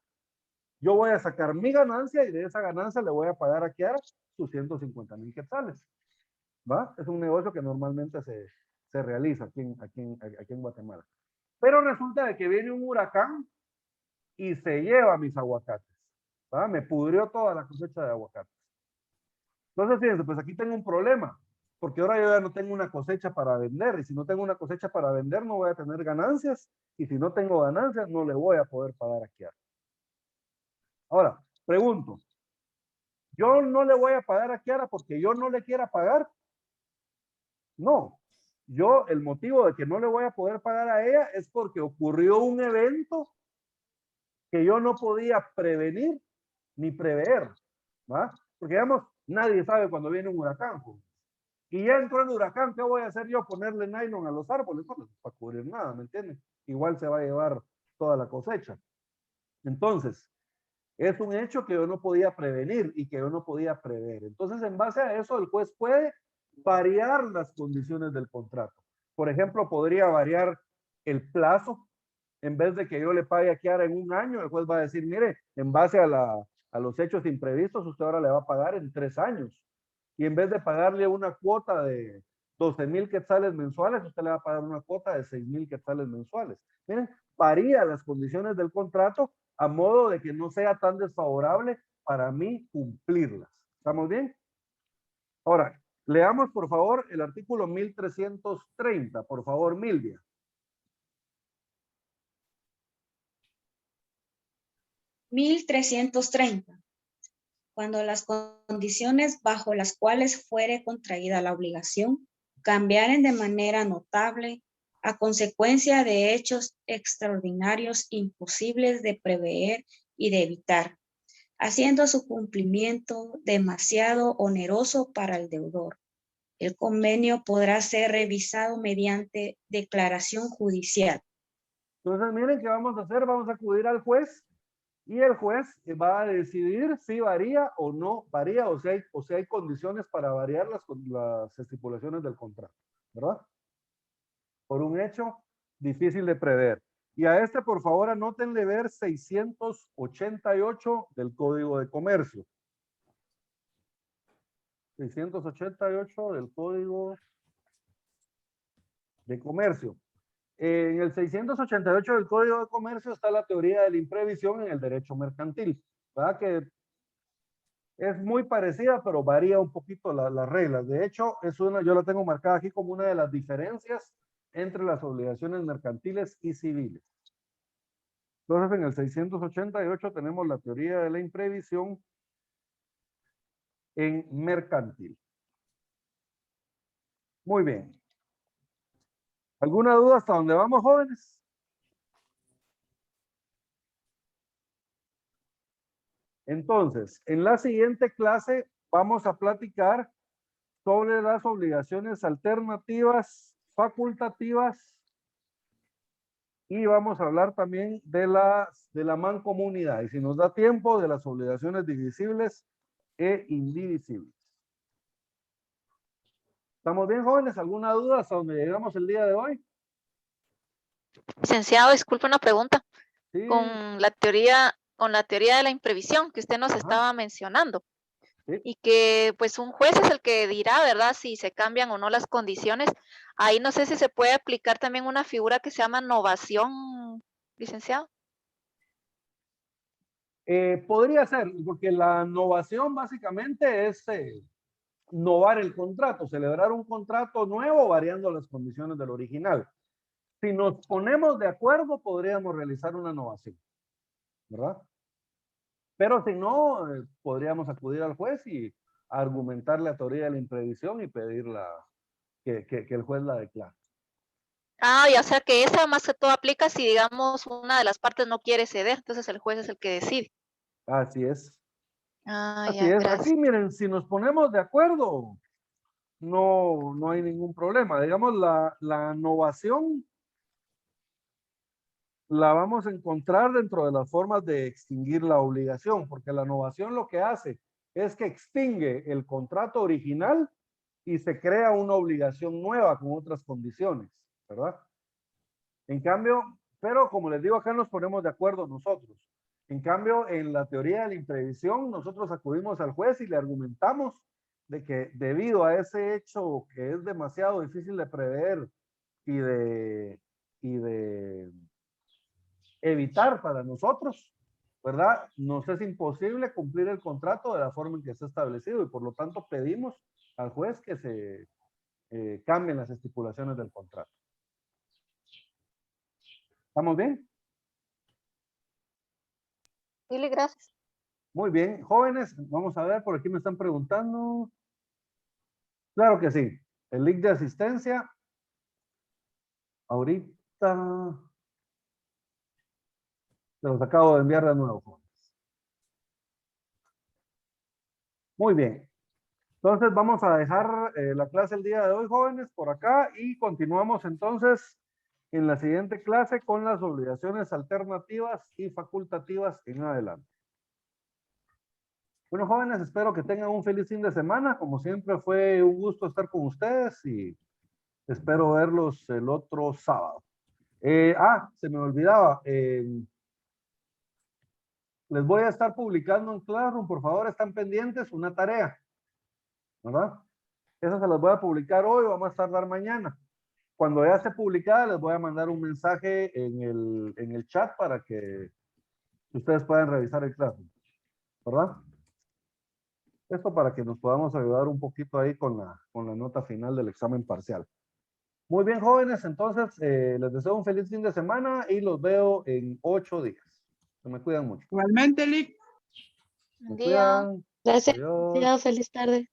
A: yo voy a sacar mi ganancia y de esa ganancia le voy a pagar a Kiara sus 150,000 quetzales. ¿Va? Es un negocio que normalmente se realiza aquí en Guatemala. Pero resulta de que viene un huracán y se lleva mis aguacates. ¿Va? Me pudrió toda la cosecha de aguacates. Entonces, fíjense, pues aquí tengo un problema. Porque ahora yo ya no tengo una cosecha para vender. Y si no tengo una cosecha para vender, no voy a tener ganancias. Y si no tengo ganancias, no le voy a poder pagar a Kiara. Ahora, pregunto. Yo no le voy a pagar a Kiara porque yo no le quiera pagar. No, yo el motivo de que no le voy a poder pagar a ella es porque ocurrió un evento que yo no podía prevenir ni prever, ¿va? Porque digamos, nadie sabe cuando viene un huracán. Pues. Y ya entró el huracán, ¿qué voy a hacer yo? Ponerle nylon a los árboles, no para cubrir nada, ¿me entiendes? Igual se va a llevar toda la cosecha. Entonces, es un hecho que yo no podía prevenir y que yo no podía prever. Entonces, en base a eso, el juez puede variar las condiciones del contrato. Por ejemplo, podría variar el plazo. En vez de que yo le pague a Kiara en un año, el juez va a decir, mire, en base a los hechos imprevistos, usted ahora le va a pagar en 3 años. Y en vez de pagarle una cuota de 12,000 quetzales mensuales, usted le va a pagar una cuota de 6,000 quetzales mensuales. Miren, varía las condiciones del contrato a modo de que no sea tan desfavorable para mí cumplirlas. ¿Estamos bien? Ahora, leamos por favor el artículo 1330. Por favor, Milvia.
M: (1330) Cuando las condiciones bajo las cuales fuere contraída la obligación cambiaren de manera notable a consecuencia de hechos extraordinarios imposibles de prever y de evitar, haciendo su cumplimiento demasiado oneroso para el deudor. El convenio podrá ser revisado mediante declaración judicial.
A: Entonces, miren qué vamos a hacer. Vamos a acudir al juez y el juez va a decidir si varía o no varía, o si hay condiciones para variar las estipulaciones del contrato, ¿verdad? Por un hecho difícil de prever. Y a este, por favor, anótenle ver 688 del Código de Comercio. 688 del Código de Comercio. En el 688 del Código de Comercio está la teoría de la imprevisión en el derecho mercantil, ¿verdad? Que es muy parecida, pero varía un poquito las reglas. De hecho, yo la tengo marcada aquí como una de las diferencias entre las obligaciones mercantiles y civiles. Entonces, en el 688 tenemos la teoría de la imprevisión en mercantil. Muy bien. ¿Alguna duda hasta dónde vamos, jóvenes? Entonces, en la siguiente clase vamos a platicar sobre las obligaciones alternativas, facultativas, y vamos a hablar también de la mancomunidad. Y si nos da tiempo, de las obligaciones divisibles e indivisibles. ¿Estamos bien, jóvenes? ¿Alguna duda hasta donde llegamos el día de hoy?
B: Licenciado, disculpe una pregunta.
A: Sí.
B: Con la teoría de la imprevisión que usted nos estaba mencionando. Sí. Y que pues un juez es el que dirá, ¿verdad? Si se cambian o no las condiciones. Ahí no sé si se puede aplicar también una figura que se llama novación, licenciado.
A: Podría ser, porque la novación básicamente es novar el contrato, celebrar un contrato nuevo variando las condiciones del original. Si nos ponemos de acuerdo, podríamos realizar una novación, ¿verdad? Pero si no, podríamos acudir al juez y argumentar la teoría de la imprevisión y pedir que el juez la declare.
B: Ah, ya sea que esa más que todo aplica si, digamos, una de las partes no quiere ceder, entonces el juez es el que decide.
A: Así es.
B: Ah,
A: Así
B: ya,
A: es.
B: gracias.
A: Aquí, miren, si nos ponemos de acuerdo, no hay ningún problema. Digamos, la novación la vamos a encontrar dentro de las formas de extinguir la obligación, porque la novación lo que hace es que extingue el contrato original y se crea una obligación nueva con otras condiciones, ¿verdad? En cambio, pero como les digo, acá nos ponemos de acuerdo nosotros. En cambio, en la teoría de la imprevisión, nosotros acudimos al juez y le argumentamos de que debido a ese hecho que es demasiado difícil de prever y de evitar para nosotros, ¿verdad? Nos es imposible cumplir el contrato de la forma en que está establecido y por lo tanto pedimos al juez que se cambien las estipulaciones del contrato. ¿Estamos bien?
B: Dile gracias.
A: Muy bien, jóvenes, vamos a ver, por aquí me están preguntando. Claro que sí. El link de asistencia. Ahorita se los acabo de enviar de nuevo, jóvenes. Muy bien. Entonces vamos a dejar la clase el día de hoy, jóvenes, por acá y continuamos entonces en la siguiente clase con las obligaciones alternativas y facultativas en adelante. Bueno, jóvenes, espero que tengan un feliz fin de semana. Como siempre, fue un gusto estar con ustedes y espero verlos el otro sábado. Se me olvidaba. Les voy a estar publicando en Classroom. Por favor, están pendientes una tarea, ¿verdad? Esas se las voy a publicar hoy o vamos a tardar mañana. Cuando ya esté publicada, les voy a mandar un mensaje en el chat para que ustedes puedan revisar el Classroom, ¿verdad? Esto para que nos podamos ayudar un poquito ahí con la nota final del examen parcial. Muy bien, jóvenes, entonces les deseo un feliz fin de semana y los veo en 8 días. Se me cuidan mucho.
G: Igualmente, Lick.
A: Se cuidan.
B: Gracias.
A: Adiós.
B: Feliz tarde.